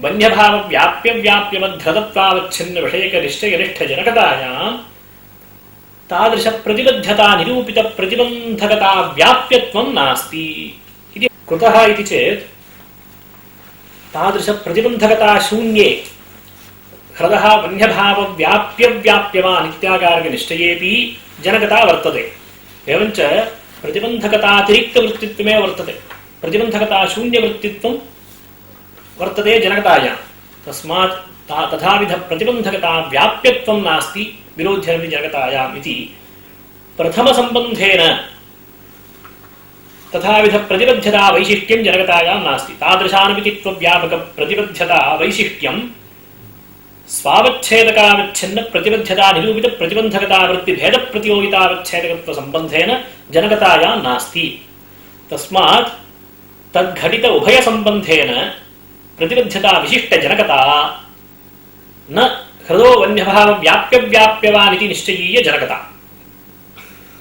[SPEAKER 1] वन्यभाव व्याप्य व्याप्यवद्धृतत्वावच्छिन्न विषयक निश्चयनिष्ठ जनकतायां तादृश प्रतिबद्धता निरूपित प्रतिबन्धकता व्याप्यत्वं नास्ति इति। कुतः इति चेत् तादृश प्रतिबन्धकता शून्ये हृदः वन्यभाव व्याप्य व्याप्यमान् इत्याकारक निश्चयेपि जनकता वर्तते। एवञ्च प्रतिबन्धकतातिरिक्तवृत्तित्वमेव वर्तते। प्रतिबन्धकता शून्यवृत्तित्वं वर्तते जनकतायां। तस्मात् तथाविध प्रतिबन्धकता व्याप्यत्वं नास्ति विरोध्यनुमिति जनकतायाम् इति प्रथमसम्बन्धेन तथाविध प्रतिबद्धता वैशिष्ट्यं जनकतायां नास्ति। तादृशानुमितित्वव्यापक प्रतिबद्धता वैशिष्ट्यं स्वावच्छेदकावच्छिन्न प्रतिबद्धता निरूपित प्रतिबन्धकता वृत्ति भेद प्रतियोगितावच्छेदकत्व संबंधेन जनकतायां नास्ति। तस्मात् तद्घटित उभय संबंधेन प्रतिबद्धता विशिष्ट जनकता न हृदो वन्यभाव व्याप्य व्याप्यवान् इति निश्चयीय जनकता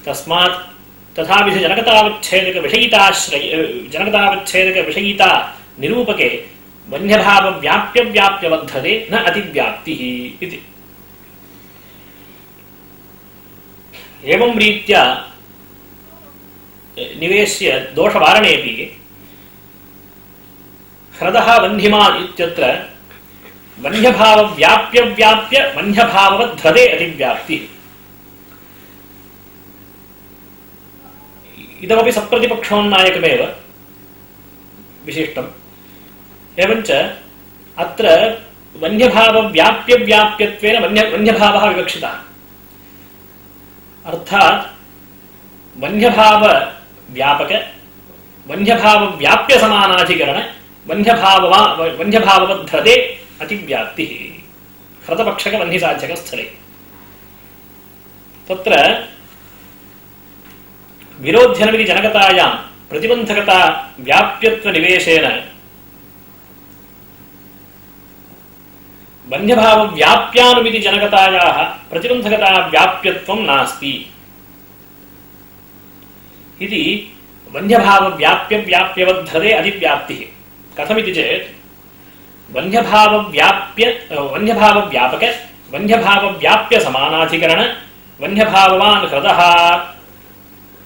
[SPEAKER 1] तस्मात् तथाविध जनकतावच्छेदक विषयिता निरूपके वन्यभाव व्याप्य व्याप्यवद्धते न अतिव्याप्तिः इति एवं रीत्या निवेश्य दोषवारणेऽपि ह्रदः वह्निमान् इत्यत्र वह्न्यभाव व्याप्य व्याप्य वह्न्यभाववद्धते अतिव्याप्तिः इदमपि सप्रतिपक्षोन्नायकमेव विशिष्टम् एवञ्च अत्र वह्न्यभाव व्याप्य व्याप्यत्वेन वह्न्यभावः विवक्षितः अर्थात् वह्न्यभाव व्यापक वह्न्यभाव व्याप्य समानाधिकरण वह्न्यभाववद्धते अतिव्याप्तिः ह्रदपक्षक वह्निसाध्यक स्थले तत्र विरोध्यनमिति जनकतायां प्रतिबन्धकता व्याप्यत्व निवेशेन वह्न्यभाव व्याप्यानुमिति जनकतायाः प्रतिबन्धकता व्याप्यत्वं नास्ति इति वह्न्यभाव व्याप्य व्याप्यवद्धते अतिव्याप्तिः कथमिति चेत् वह्न्यभाव व्यापक वह्न्यभाव व्याप्य समानाधिकरण वह्न्यभाववान् ह्रदः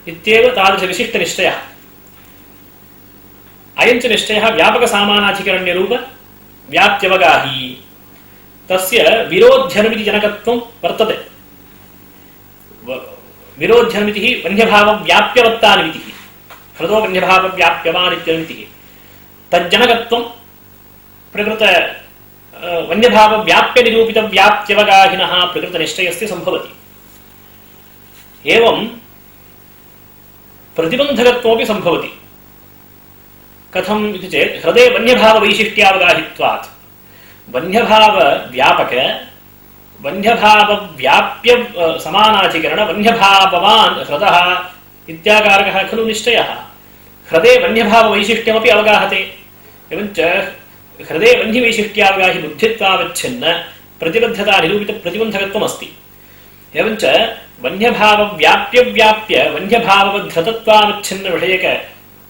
[SPEAKER 1] इत्येव तादृश विशिष्ट निश्चयः अयञ्च निश्चयः व्यापक सामानाधिकरण्यरूप व्याप्त्यवगाही तस्य विरोध्यनमिति जनकत्वं वर्तते विरोध्यनमितिः वह्न्यभाव व्याप्यवत्तानुमितिः ह्रदो वह्न्यभाव व्याप्यवान् इत्यनुमितिः तज्जनकत्वं प्रकृत वह्न्यभाव व्याप्य निरूपित व्याप्त्यवगाहिनः प्रकृत निश्चयस्य संभवति एवं प्रतिबन्धकत्वमपि संभवति कथम् इति चेत् ह्रदे वह्न्यभाव वैशिष्ट्यावगाहित्वात् वह्न्यभाव व्यापक वह्न्यभाव व्याप्य समानाधिकरण वह्न्यभाववान् ह्रदः इत्याकारकः खलु निश्चयः ह्रदे वह्न्यभाव वैशिष्ट्यमपि अवगाहते एवञ्च ह्रदे वह्निवैशिष्ट्यावगाहि बुद्धित्वावच्छिन्न प्रतिबद्धता निरूपित प्रतिबन्धकत्वमस्ति एवञ्च वह्न्यभाव व्याप्य व्याप्य वह्न्यभाववद्धतत्वावच्छिन्न विषयक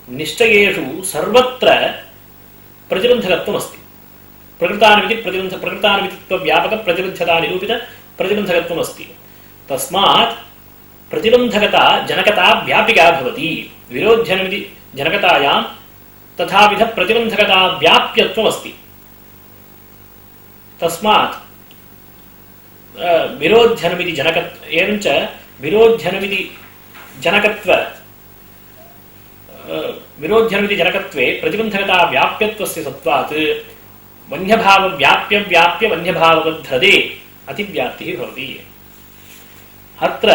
[SPEAKER 1] निश्चयेषु सर्वत्र प्रतिबन्धकत्वमस्ति प्रकृतानुमितित्व व्यापक प्रतिबद्धता निरूपित प्रतिबन्धकत्वमस्ति तस्मात् प्रतिबन्धकता जनकता व्यापिका भवति विरोध्यनमिति जनकतायां तथाविध प्रतिबन्धकता व्याप्यत्वमस्ति तस्मात् विरोध्यनमिति जनकत्व एवञ्च विरोध्यनमिति जनकत्वे प्रतिबन्धकता व्याप्यत्वस्य सत्त्वात् वह्न्यभाव व्याप्य व्याप्य वह्न्यभाववद्धते अतिव्याप्तिः भवति अत्र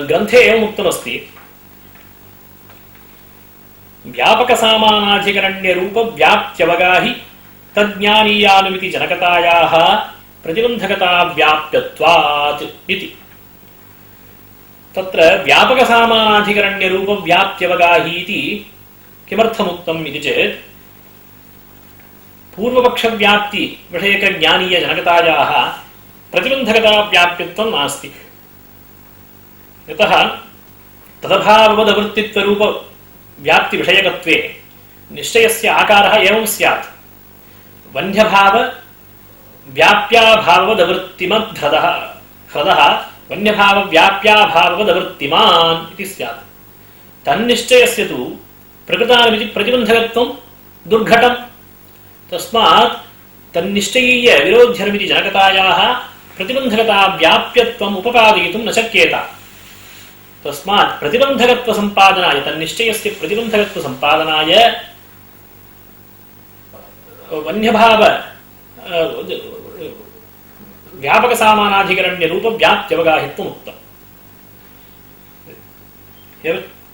[SPEAKER 1] ग्रन्थे एवम् उक्तमस्ति व्यापकसामानाधिकरण्यरूप व्याप्त्यवगाहि तज्ज्ञानीयानुमिति जनकतायाः प्रतिबन्धकता व्याप्यत्वात् इति तत्र व्यापकसामानाधिकरण्यरूप व्याप्त्यवगाहि इति किमर्थमुक्तम् इति चेत् पूर्वपक्षव्याप्ति विषयकज्ञानीय जनकतायाः प्रतिबन्धकता व्याप्यत्वं नास्ति यतः तदभाववदवृत्तित्वरूप व्याप्ति विषयकत्वे निश्चयस्य आकारः एवं स्यात् वह्न्यभाव व्याप्याभाववदवृत्तिमद्धृदः ह्रदः वह्न्यभाव व्याप्याभाववदवृत्तिमान् इति स्यात् तन्निश्चयस्य तु प्रकृतानुमिति प्रतिबन्धकत्वं दुर्घटम् तस्मात् तन्निश्चयीय विरोध्यनमिति जनकतायाः प्रतिबन्धकता व्याप्यत्वम् उपपादयितुं न शक्येत तस्मात् प्रतिबन्धकत्व सम्पादनाय तन्निश्चयस्य प्रतिबन्धकत्व सम्पादनाय वह्न्यभाव व्यापक सामानाधिकरण्य रूप व्याप्त्यवगाहित्वम् उक्तम्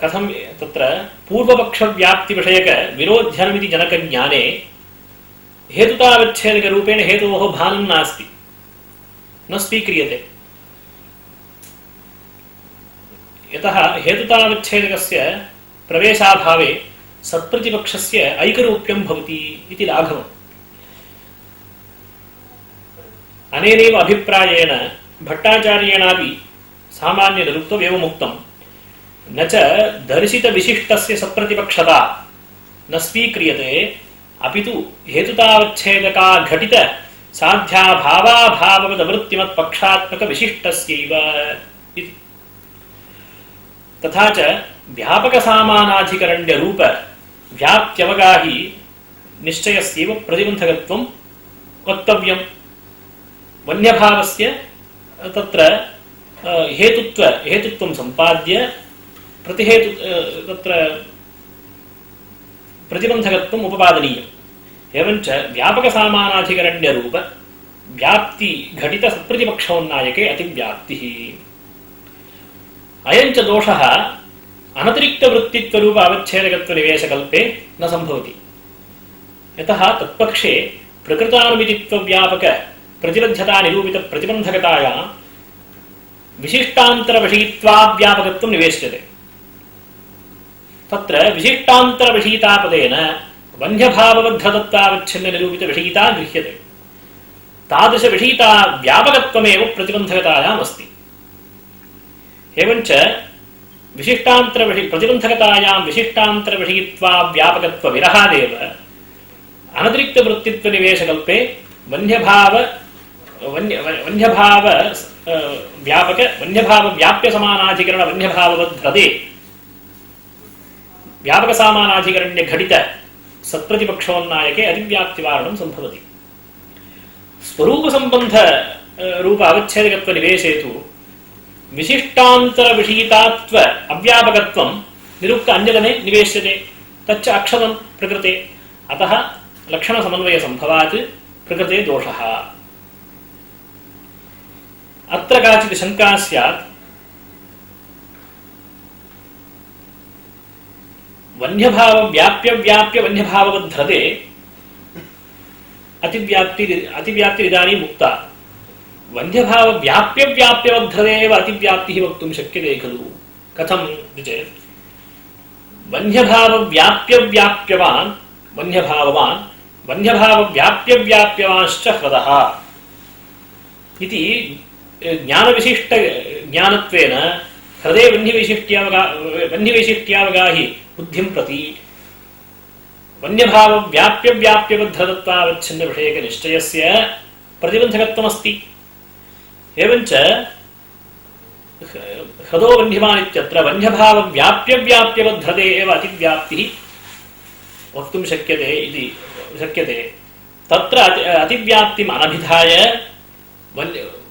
[SPEAKER 1] कथं तत्र पूर्वपक्ष व्याप्ति विषयक विरोध्यनमिति जनक ज्ञाने हेतुतावच्छेदक रूपेण हेतोः भानं नास्ति न स्वीक्रियते यतः हेतुतावच्छेदकस्य प्रवेशाभावे सत्प्रतिपक्षस्य ऐकरूप्यं भवति इति लाघवम् अनेनैव अभिप्रायेण भट्टाचार्येणापि सामान्यनिरुक्तमेवमुक्तं न च दर्शितविशिष्टस्य सत्प्रतिपक्षता न स्वीक्रियते अपितु हेतुतावच्छेदका घटित साध्या भावाभाववदवृत्तिमत्पक्षात्मकविशिष्टस्यैव इति। तथा च व्यापकसामानाधिकरण्यरूप व्याप्त्यवगाही निश्चयस्यैव प्रतिबन्धकत्वं वक्तव्यम्। वन्यभावस्य तत्र हेतुत्वं सम्पाद्य प्रतिहेतु तत्र प्रतिबन्धकत्वम् उपपादनीयम्। एवञ्च व्यापकसामानाधिकरण्यरूप व्याप्ति घटित सत्प्रतिपक्षोन्नायके अतिव्याप्तिः। अयञ्च दोषः अनतिरिक्तवृत्तित्वरूप अवच्छेदकत्वनिवेशकल्पे न सम्भवति। यतः तत्पक्षे प्रकृतानुमितित्वव्यापक प्रतिबद्धता निरूपित प्रतिबन्धकतायां विशिष्टान्तरविषयित्वाव्यापकत्वं निवेश्यते। तत्र विशिष्टान्तरविषयितापदेन वन्यभावबद्धदत्तावच्छिन्न निरूपित विषयिता गृह्यते। तादृश विषयिता व्यापकत्वमेव प्रतिबन्धकतायाम् अस्ति। एवञ्च प्रतिबन्धकतायां विशिष्टान्तरविषयित्वाव्यापकत्वविरहादेव अनतिरिक्तवृत्तित्वनिवेशकल्पे वन्यभावव्याप्य समानाधिकरण व्यापकसामानाधिकरण्य घटित सत्प्रतिपक्षोन्नायके अतिव्याप्तिवारणं सम्भवति। स्वरूपसम्बन्ध रूप अवच्छेदकत्वनिवेशे तु विशिष्टान्तरविषयितात्व अव्यापकत्वं निरुक्त अन्यतमे निवेश्यते। तच्च अक्षतं प्रकृते। अतः लक्षणसमन्वयसम्भवात् प्रकृते दोषः। अत्र काचित् शङ्का स्यात्। वन्यभावव्याप्य वन्यभाववद्धते अतिव्याप्तिरिदानीम् उक्ता। वन्यभावव्याप्यवद्धते एव अतिव्याप्तिः वक्तुं शक्यते खलु? कथम् इति चेत् वन्यभावव्याप्यवान् वन्यभावव्याप्यवांश्च हृदः इति ज्ञानविशिष्टज्ञानत्वेन हृदे वह्निवैशिष्ट्यावगाहि बुद्धिं प्रति वन्यभावव्याप्यवद्धदत्तावच्छिन्नविषयकनिश्चयस्य प्रतिबन्धकत्वमस्ति। एवञ्च हृदो वह्निमान् इत्यत्र वन्यभावव्याप्यवद्धते एव अतिव्याप्तिः वक्तुं शक्यते। तत्र अतिव्याप्तिम् अनभिधाय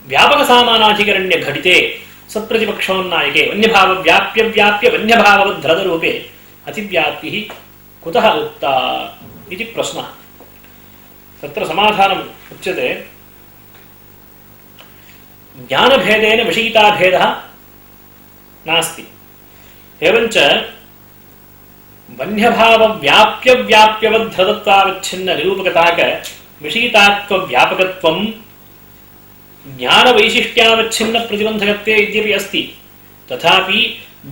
[SPEAKER 1] व्यापकसामानाधिकरण्यघटिते सत्प्रतिपक्षोन्नायके वन्यभावव्याप्य वन्यभाववद्धरूपे अतिव्याप्तिः कुतः उक्ता इति प्रश्नः। तत्र समाधानम् उच्यते। ज्ञानभेदेन विषयिताभेदः नास्ति। एवञ्च वन्यभावव्याप्यवद्धदत्तावच्छिन्न निरूपकताक विषयितात्वव्यापकत्वं ज्ञानवैशिष्ट्यावच्छिन्न प्रतिबन्धकत्वे इत्यपि अस्ति। तथापि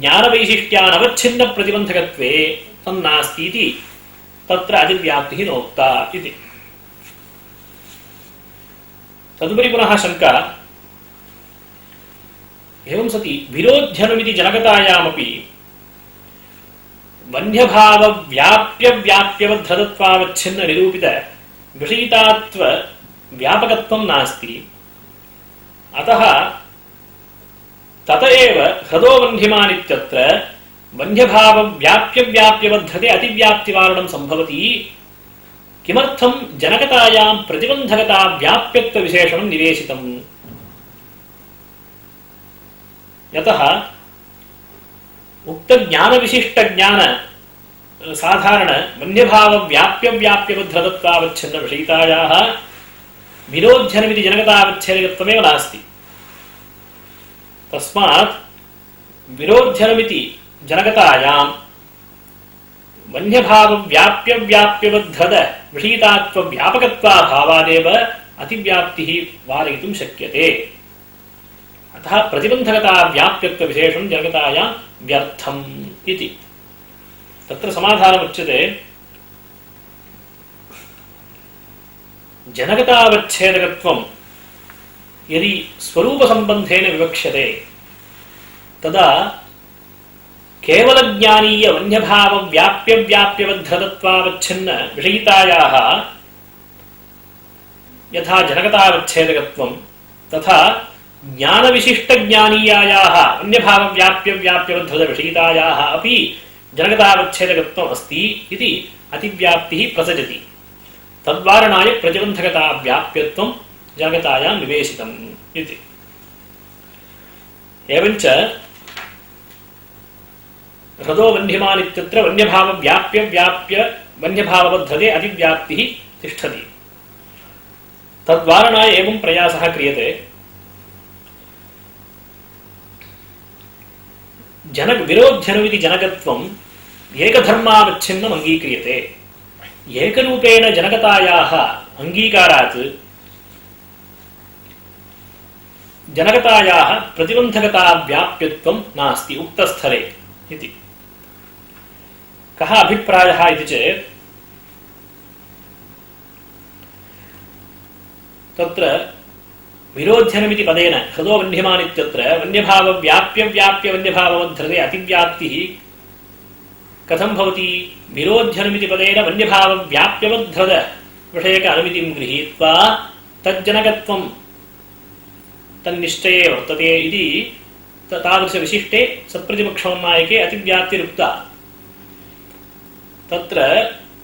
[SPEAKER 1] ज्ञानवैशिष्ट्यानवच्छिन्न प्रतिबन्धकत्वे तन्नास्ति इति तत्र अतिव्याप्तिः नोक्ता इति। तदुपरि पुनः शङ्का। एवं सति विरोध्यनुमिति जनकतायामपि वन्यभावव्याप्यवद्धदत्वावच्छिन्न निरूपित विषयितात्व व्यापकत्वं नास्ति। अतः तत एव हृदो वह्निमान् इत्यत्र वन्यभावव्याप्यवद्धते अतिव्याप्तिवारणं सम्भवति। किमर्थं जनकतायां प्रतिबन्धकता व्याप्यत्वविशेषणं निवेशितम्? यतः उक्तज्ञानविशिष्टज्ञान साधारण वन्यभावव्याप्यवद्धदत्तावच्छिन्न विषयितायाः विरोध्यनमिति जनकतावच्छेदकत्वमेव नास्ति। तस्मात् विरोध्यनमिति जनकतायां वन्यभावव्याप्यवद्धद विषयितात्वव्यापकत्वाभावादेव अतिव्याप्तिः वारयितुं शक्यते। अतः प्रतिबन्धकता व्याप्यत्वविशेषं जनकतायां व्यर्थम् इति। तत्र समाधानमुच्यते। जनकतावच्छेदकत्वं यदि स्वरूपसम्बन्धेन विवक्ष्यते तदा केवलज्ञानीय वन्यभावव्याप्यव्याप्यवद्धतत्वावच्छिन्न विषयितायाः यथा जनकतावच्छेदकत्वं तथा ज्ञानविशिष्टज्ञानीयायाः वन्यभावव्याप्यव्याप्यवद्धतविषयितायाः अपि जनकतावच्छेदकत्वम् अस्ति इति अतिव्याप्तिः प्रसजति। तद्वारणाय प्रतिबन्धकताव्याप्यत्वं जनकतायां निवेशितम् इति। एवञ्च हृदो वह्निमान् इत्यत्र वन्यभावव्याप्यव्याप्य वन्यभावबद्धते अतिव्याप्तिः तिष्ठति। तद्वारणाय एवं प्रयासः क्रियते। जनक विरोध्यनुमिति जनकत्वम् एकधर्मावच्छिन्नम् अङ्गीक्रियते। एकरूपेण जनकतायाः अङ्गीकारात् जनकतायाः प्रतिबन्धकताव्याप्यत्वं नास्ति उक्तस्थले इति। कः अभिप्रायः इति चेत् तत्र विरोध्यनमिति पदेन हृदो वह्निमान् इत्यत्र वन्यभावव्याप्यव्याप्य वन्यभावबद्धते अतिव्याप्तिः कथं भवति? विरोध्यनुमिति पदेन वन्यभावव्याप्यवद्धत विषयक अनुमितिं गृहीत्वा तज्जनकत्वं तन्निश्चये वर्तते इति तादृशविशिष्टे सत्प्रतिपक्षोन्नायके अतिव्याप्तिरुक्ता। तत्र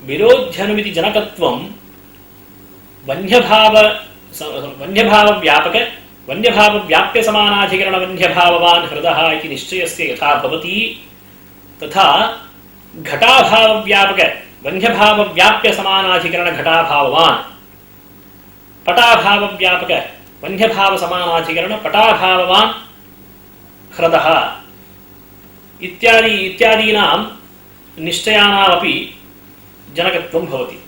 [SPEAKER 1] विरोध्यनुमिति जनकत्वं वन्यभावव्यापक वन्यभावव्याप्यसमानाधिकरणवन्यभाववान् हृदः इति निश्चयस्य यथा भवति तथा घटाभावव्यापक वन्यभावव्याप्यसमानाधिकरणघटाभाववान् पटाभावव्यापक वन्यभावसमानाधिकरणपटाभाववान् हृदः इत्यादीनां निश्चयानामपि जनकत्वं भवति।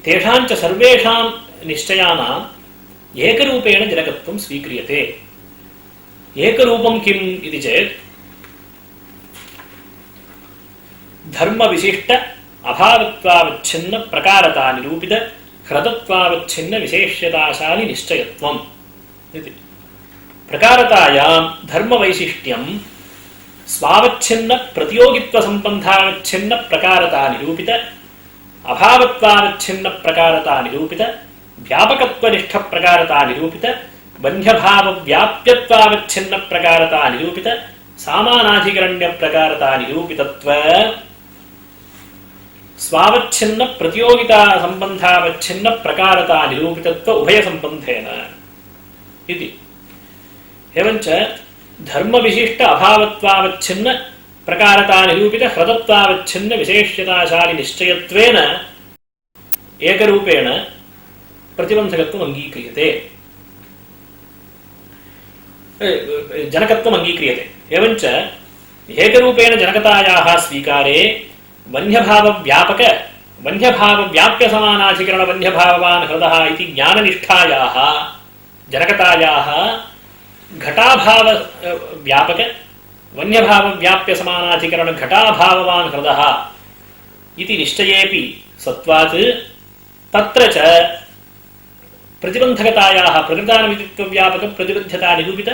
[SPEAKER 1] तेषां च सर्वेषां निश्चयानाम् एकरूपेण जनकत्वं स्वीक्रियते। एकरूपं किम् इति चेत् धर्मविशिष्ट अभावत्वावच्छिन्न प्रकारता निरूपित ह्रदत्वावच्छिन्न विशेष्यताशालि निश्चयत्वम् इति। प्रकारतायां धर्मवैशिष्ट्यं स्वावच्छिन्न प्रतियोगित्वसम्बन्धावच्छिन्न प्रकारता निरूपित अभावत्वावच्छिन्न प्रकारता निरूपित व्यापकत्वनिष्ठ प्रकारता निरूपित वन्यभावव्याप्यत्वावच्छिन्न प्रकारता निरूपित सामानाधिकरण्य प्रकारता निरूपितत्व स्वावच्छिन्न प्रतियोगिता संबंधावच्छिन्न प्रकारता निरूपितत्व उभय संबंधेन इति। एवञ्च धर्मविशिष्ट अभावत्वावच्छिन्न प्रकारता निरूपित ह्रदत्वावच्छिन्न विशेष्यताशालि निश्चयत्वेन एकरूपेण प्रतिबन्धकत्वम् अङ्गीक्रियते, जनकत्वम् अङ्गीक्रियते। एवञ्च एकरूपेण जनकतायाः स्वीकारे वन्यभावव्यापक वन्यभावव्याप्यसमानाधिकरण वन्यभाववान् हृदः इति ज्ञाननिष्ठायाः जनकतायाः घटाभावव्यापक वन्यभावव्याप्यसमानाधिकरण घटाभाववान् हृदः इति निश्चयेऽपि सत्त्वात् तत्र च प्रतिबन्धकतायाः प्रकृतानुविदित्वव्यापक प्रतिबद्धता निरूपित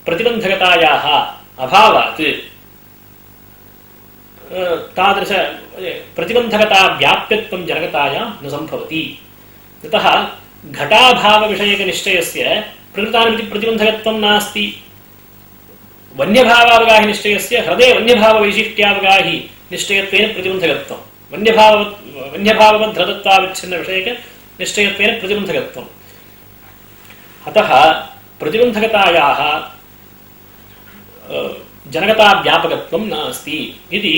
[SPEAKER 1] प्रतिबन्धकतायाः अभावात् तादृश प्रतिबन्धकता व्याप्यत्वं जनकतायां न सम्भवति। यतः घटाभावविषयकनिश्चयस्य प्रकृतानुमिति प्रतिबन्धकत्वं नास्ति। वन्यभावावगाहि निश्चयस्य हृदे वन्यभाववैशिष्ट्यावगाहि निश्चयत्वेन प्रतिबन्धकत्वं वन्यभाववद्धृतत्वावच्छिन्न विषयक निश्चयत्वेन प्रतिबन्धकत्वम्। अतः प्रतिबन्धकतायाः जनकता व्यापकत्वं नास्ति इति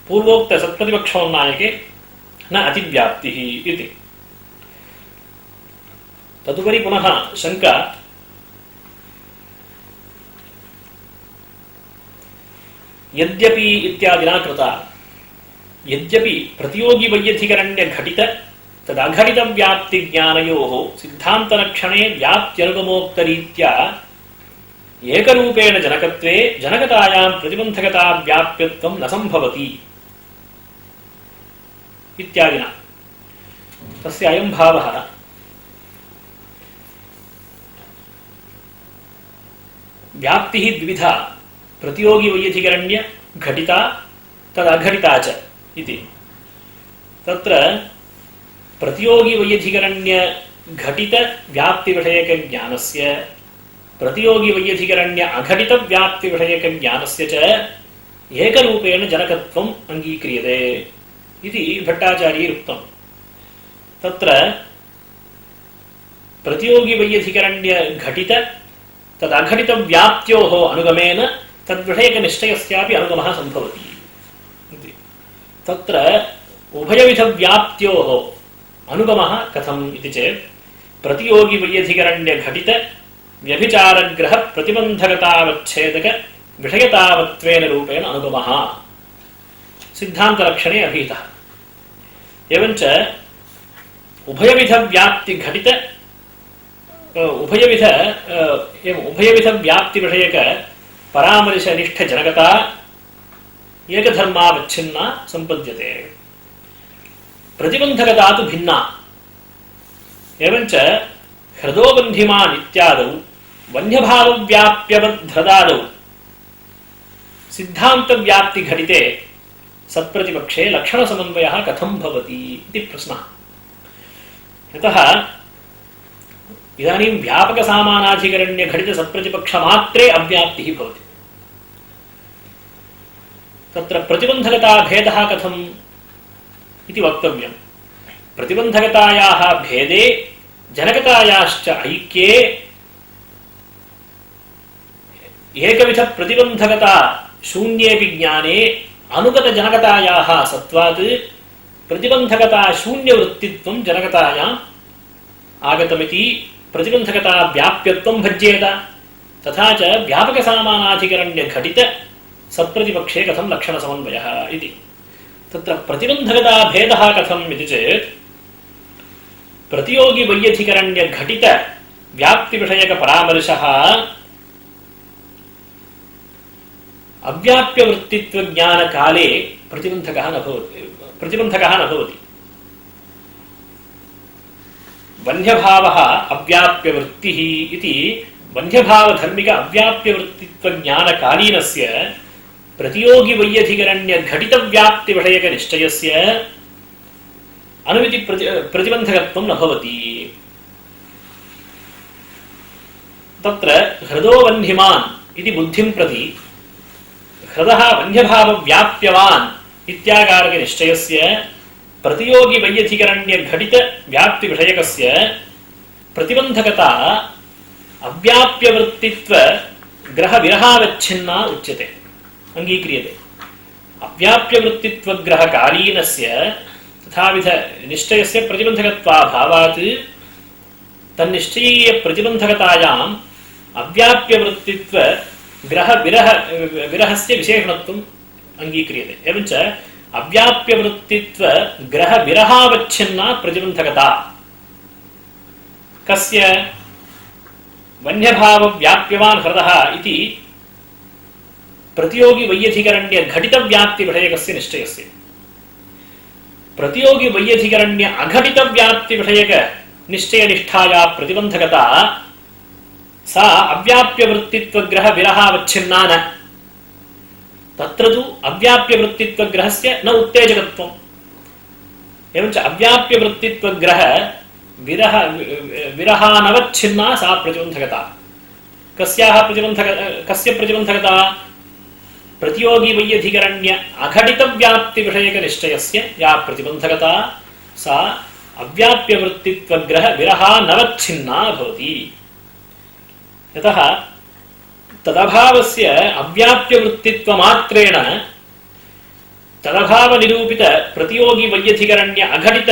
[SPEAKER 1] पूर्वोक्त सत्प्रतिपक्षोन्नायके न अतिव्याप्तिः इति। तदुपरि पुनः शङ्का यद्यपि इत्यादिना कृता। यद्यपि प्रतियोगी वैयधिकरण्य घटित तदघटित व्याप्ति ज्ञानयोः सिद्धान्तलक्षणे व्याप्त्यनुगमोक्तरीत्या एकरूपेण जनकत्वे जनकतायां प्रतिबन्धकता व्याप्यत्वं न सम्भवति इत्यादिना। तस्य अयं भावः व्याप्तिः द्विविधा प्रतियोगी वैयधिकरण्य घटिता तदघटिता च इति। तत्र प्रतियोगी वैयधिकरण्य घटित व्याप्ति विषयक ज्ञानस्य प्रतियोगी वैयधिकरण्य अघटित व्याप्ति विषयक ज्ञानस्य च एकरूपेण जनकत्वम् अङ्गीक्रियते इति भट्टाचार्यैः उक्तम्। तत्र प्रतियोगी वैयधिकरण्य घटित तदघटित व्याप्त्योः अनुगमेन तद्विषयक निश्चयस्यापि अनुगमः सम्भवति। तत्र उभयविध व्याप्त्योः अनुगमः कथम् इति चेत् प्रतियोगी वैयधिकरण्य घटित व्यभिचारग्रह प्रतिबन्धकतावच्छेदक विषयतावत्वेन रूपेण अनुगमः सिद्धान्तलक्षणे अभिहितः। एवञ्च उभयविध व्याप्ति घटित उभयविध व्याप्ति विषयक परामर्शनिष्ठ जनकता एकधर्मावच्छिन्ना संपद्यते। प्रतिबन्धकता तु भिन्ना। एवञ्च हृदोबन्धिमान् इत्यादौ वन्यभावव्याप्यवद्धृदादौ सिद्धान्तव्याप्तिघटिते सत्प्रतिपक्षे लक्षणसमन्वयः कथं भवति इति प्रश्नः। यतः इदानीं व्यापकसामानाधिकरण्यघटितसत्प्रतिपक्षमात्रे अव्याप्तिः भवति। तत्र प्रतिबन्धकताभेदः कथम् इति वक्तव्यम्। प्रतिबन्धकतायाः भेदे जनकतायाश्च ऐक्ये एकविध प्रतिबन्धकता शून्येऽपि ज्ञाने अनुगतजनकतायाः सत्त्वात् प्रतिबन्धकता शून्यवृत्तित्वं जनकतायाम् आगतमिति प्रतिबन्धकता व्याप्यत्वं भज्येत। तथा च व्यापकसामानाधिकरण्यघटित सत्प्रतिपक्षे कथं लक्षणसमन्वयः इति। तत्र प्रतिबन्धकता भेदः कथम् इति चेत् प्रतियोगी वैयधिकरण्यघटित व्याप्तिविषयकपरामर्शः अव्याप्यवृत्तित्वज्ञानकाले प्रतिबन्धकः न भवति। वन्यभावः अव्याप्यवृत्तिः इति वन्यभावधर्मिक अव्याप्यवृत्तित्वज्ञानकालीनस्य प्रतियोगी वैयधिकरण्यघटितव्याप्तिविषयकनिश्चयस्य अनुमिति प्रतिबन्धकत्वं न भवति। तत्र हृदो वह्निमान् इति बुद्धिं प्रति हृदः वन्यभावव्याप्यवान् इत्याकारकनिश्चयस्य प्रतियोगी वैयधिकरण्यघटितव्याप्तिविषयकस्य प्रतिबन्धकता अव्याप्यवृत्तित्वग्रहविरहावच्छिन्ना उच्यते, अङ्गीक्रियते। अव्याप्यवृत्तित्वग्रहकालीनस्य तथाविध निश्चयस्य प्रतिबन्धकत्वाभावात् तन्निश्चयीयप्रतिबन्धकतायाम् अव्याप्यवृत्तित्वग्रहविरहस्य विशेषणत्वम् अङ्गीक्रियते। एवञ्च अव्याप्यवृत्तित्वग्रहविरहावच्छिन्ना प्रतिबन्धकता कस्य वन्यभावव्याप्यवान् हृदः इति प्रतियोगी वैयधिकरण्यघटितव्याप्तिविषयकस्य निश्चयस्य। प्रतियोगी वैयधिकरण्य अघटितव्याप्तिविषयक निश्चयनिष्ठाया प्रतिबन्धकता सा अव्याप्यवृत्तित्वग्रहविरहावच्छिन्ना न। तत्र तु अव्याप्यवृत्तित्वग्रहस्य न उत्तेजकत्वम्। एवञ्च अव्याप्यवृत्तित्वग्रह विरहानवच्छिन्ना सा प्रतिबन्धकता। कस्य प्रतिबन्धकता? प्रतियोगी वैयधिकरण्य अघटितव्याप्तिविषयकनिश्चयस्य या प्रतिबन्धकता सा अव्याप्यवृत्तित्वग्रहविरहानवच्छिन्ना भवति। यतः तदभावस्य अव्याप्यवृत्तित्वमात्रेण तदभावनिरूपित प्रतियोगी वैयधिकरण्य अघटित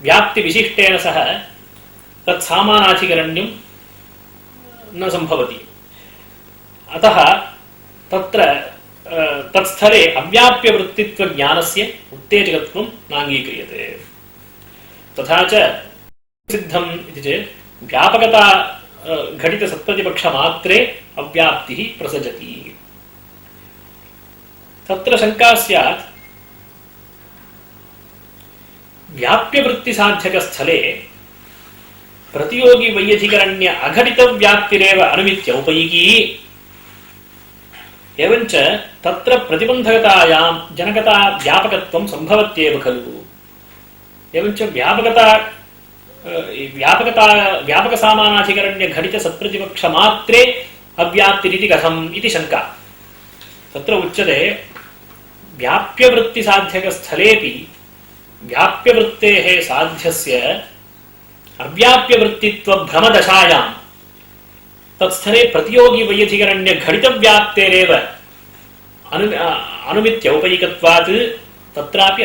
[SPEAKER 1] व्याप्तिविशिष्टेन सह तत्सामानाधिकरण्यं न सम्भवति। अतः तत्र तत्स्थले अव्याप्यवृत्तित्वज्ञानस्य उत्तेजकत्वं नाङ्गीक्रियते। तथा च सिद्धम् इति चेत् व्यापकता घटितसत्प्रतिपक्षमात्रे अव्याप्तिः प्रसजति। तत्र शङ्का स्यात्, व्याप्यवृत्तिसाध्यकस्थले प्रतियोगी वैयधिकरण्य अघटितव्याप्तिरेव अनुमित्य औपैकी एवञ्च तत्र प्रतिबन्धकतायां जनकता व्यापकत्वं सम्भवत्येव खलु। एवञ्च व्यापकसामानाधिकरण्यघटितसत्प्रतिपक्षमात्रे अव्याप्तिरिति कथम् इति शङ्का। तत्र उच्यते व्याप्यवृत्तिसाध्यकस्थलेऽपि व्याप्यवृत्तेः साध्यस्य अव्याप्यवृत्तित्वभ्रमदशायां तत्स्थले प्रतियोगी वैयधिकरण्यघटितव्याप्तेरेव अनुमित्यौपैकत्वात् तत्रापि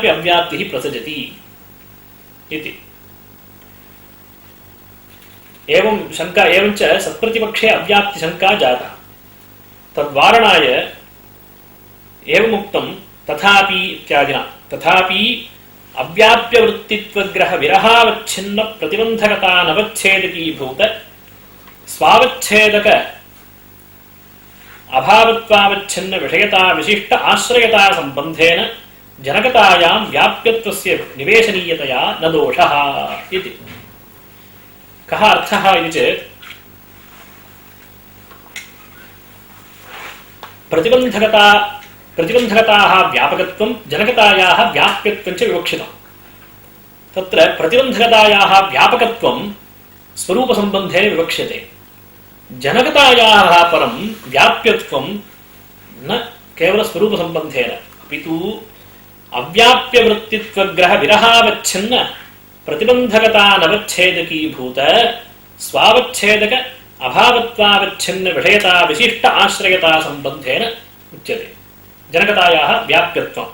[SPEAKER 1] अव्याप्तिः प्रसजति इति। एवं शङ्का एवञ्च सत्प्रतिपक्षे अव्याप्तिशङ्का जाता। तद्वारणाय एवमुक्तं तथापि इत्यादिना। तथापि अव्याप्यवृत्तित्वग्रहविरहावच्छिन्न प्रतिबन्धकतानवच्छेदकीभूत स्वावच्छेदक अभावत्वावच्छिन्न विषयता विशिष्ट आश्रयता सम्बन्धेन जनकतायां व्याप्यत्वस्य निवेशनीयतया न दोषः इति। कः अर्थः इति चेत् प्रतिबन्धकताः व्यापकत्वं जनकतायाः व्याप्यत्वं च विवक्षितम्। तत्र प्रतिबन्धकतायाः व्यापकत्वं स्वरूपसम्बन्धेन विवक्ष्यते। जनकतायाः परं व्याप्यत्वं न केवल स्वरूपसम्बन्धेन अपितु अव्याप्यवृत्तित्वग्रहविरहावच्छिन्न प्रतिबन्धकतानवच्छेदकीभूत स्वावच्छेदक अभावत्वावच्छिन्न विषयता विशिष्ट आश्रयता सम्बन्धेन उच्यते जनकतायाः व्याप्यत्वम्।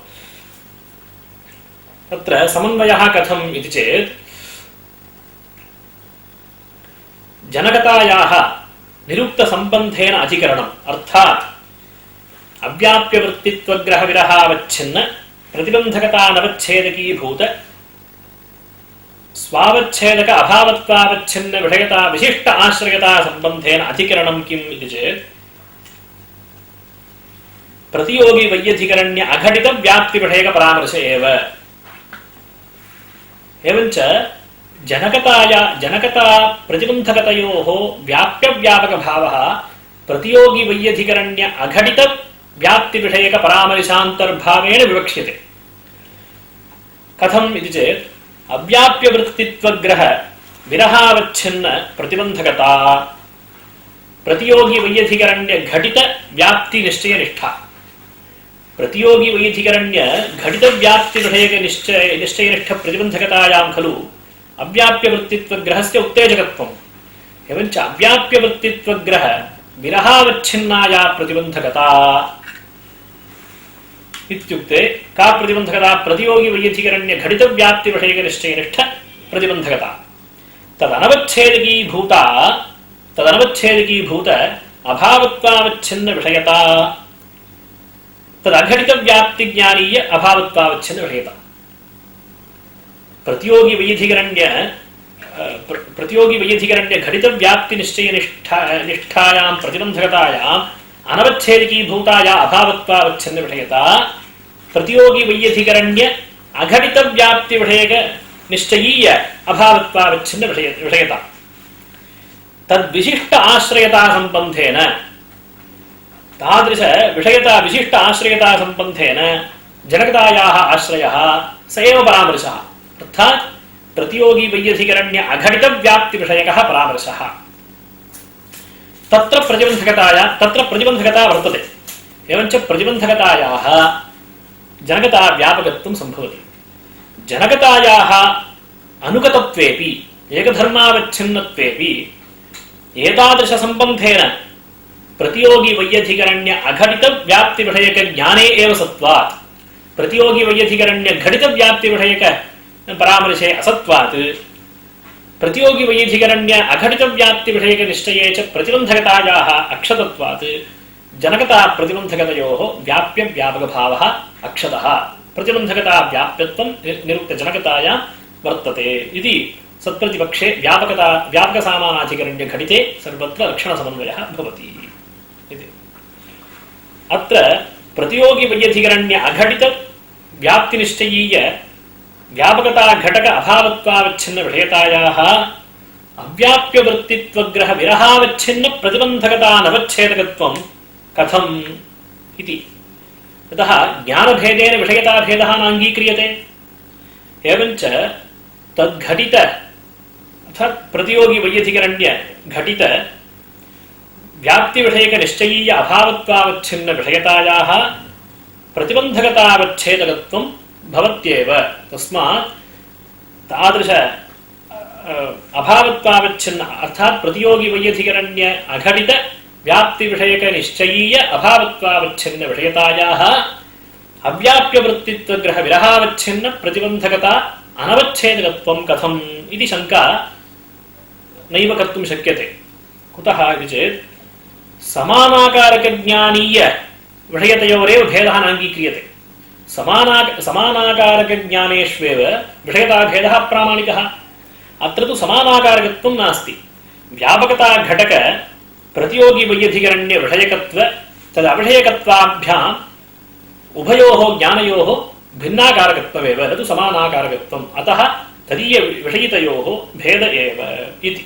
[SPEAKER 1] तत्र समन्वयः कथम् इति चेत् जनकतायाः निरुक्तसम्बन्धेन अधिकरणम् अर्थात् अव्याप्यवृत्तित्वग्रहविरहावच्छिन्न प्रतिबन्धकतानवच्छेदकीभूत स्वावच्छेदक अभावत्वावच्छिन्न विषयता विशिष्ट आश्रयता सम्बन्धेन अधिकरणं किम् इति चेत् प्रतियोगी वैयधिकरण्य अघटित व्याप्तिविषयक परामर्श एव। एवञ्च जनकता प्रतिबन्धकतयोः व्याप्यव्यापकभावः प्रतियोगी वैयधिकरण्य अघटित व्याप्तिविषयक परामर्शान्तर्भावेन विवक्ष्यते। कथम् इति चेत् अव्याप्यवृत्तित्वग्रह विरहावच्छिन्न प्रतिबन्धकता प्रतियोगी वैयधिकरण्य घटित व्याप्ति निश्चयनिष्ठा। प्रतियोगी वैयधिकरण्य घटित व्याप्ति विषयक निश्चयनिष्ठ प्रतिबन्धकतायां खलु अव्याप्यवृत्तित्वग्रहस्य उत्तेजकत्वम्। एवञ्च अव्याप्यवृत्तित्वग्रह विरहावच्छिन्नाया प्रतिबन्धकता इत्युक्ते का प्रतिबन्धकता प्रतियोगी वैयधिकरण्य घटित व्याप्ति विषयक निश्चयनिष्ठ प्रतिबन्धकता तदनवच्छेदकीभूत अभावत्वावच्छिन्न विषयता तदघटित व्याप्ति ज्ञानीय अभावत्वावच्छिन्न विषयता। प्रतियोगी वैयधिकरण्य घटित व्याप्ति निष्ठायां प्रतिबन्धकतायाम् अनवच्छेदकीभूताया अभावत्वावच्छिन्न विषयता प्रतियोगी वैयधिकरण्य अघटित व्याप्ति विषयक निश्चयीय अभावत्वावच्छिन्न विषयता तद्विशिष्ट आश्रयता सम्बन्धेन तादृश विषयता विशिष्ट आश्रयता सम्बन्धेन जनकतायाः आश्रयः स एव परामर्शः अर्थात् प्रतियोगी वैयधिकरण्य अघटित व्याप्ति विषयकः परामर्शः। तत्र प्रतिबन्धकता वर्तते। एवञ्च प्रतिबन्धकतायाः जनकता व्यापकत्वं सम्भवति। जनकतायाः अनुगतत्वेपि एकधर्मावच्छिन्नत्वेपि एतादृश सम्बन्धेन प्रतियोगी वैयधिकरण्य अघटित व्याप्ति विषयक ज्ञाने एव सत्वात् प्रतियोगी वैयधिकरण्य घटित व्याप्ति विषयक परामर्शे असत्वात् प्रतियोगी वैयधिकरण्य अघटित व्याप्ति विषयक निश्चये च प्रतिबन्धकतायाः अक्षतत्वात् जनकता प्रतिबन्धकतयोः व्याप्य व्यापकभावः अक्षतः प्रतिबन्धकता व्याप्यत्वं निरुक्त जनकतायां वर्तते इति सत्प्रतिपक्षे व्यापकसामानाधिकरण्य घटिते सर्वत्र लक्षणसमन्वयः भवति इति। अत्र प्रतियोगी वैयधिकरण्य अघटित व्याप्तिनिश्चयीय व्यापकता घटक अभावत्वावच्छिन्न विषयतायाः अव्याप्यवृत्तित्वग्रह विरहावच्छिन्न प्रतिबन्धकतानवच्छेदकत्वं कथम् इति। अतः ज्ञानभेदेन विषयताभेदः नाङ्गीक्रियते। एवञ्च तद्घटित अर्थात् प्रतियोगी वैयधिकरण्य घटित व्याप्तिविषयकनिश्चयीय अभावत्वावच्छिन्न विषयतायाः प्रतिबन्धकतावच्छेदकत्वं भवत्येव। तस्मात् तादृश अभावत्वावच्छिन्न अर्थात् प्रतियोगी वैयधिकरण्य अघटित व्याप्तिविषयकनिश्चयीय अभावत्वावच्छिन्न विषयतायाः अव्याप्यवृत्तित्वग्रह विरहावच्छिन्न प्रतिबन्धकता अनवच्छेदकत्वं कथम् इति शङ्का नैव कर्तुं शक्यते। कुतः इति चेत् समानाकारकज्ञानीय विषयतयोरेव भेदः नाङ्गीक्रियते। समानाकारकज्ञानेष्वेव विषयताभेदः प्रामाणिकः। अत्र तु समानाकारकत्वं नास्ति। व्यापकता घटक प्रतियोगी वैयधिकरण्य विषयकत्व तदविषयकत्वाभ्याम् उभयोः ज्ञानयोः भिन्नाकारकत्वमेव न तु समानाकारकत्वम्। अतः तदीय विषयितयोः भेद एव इति।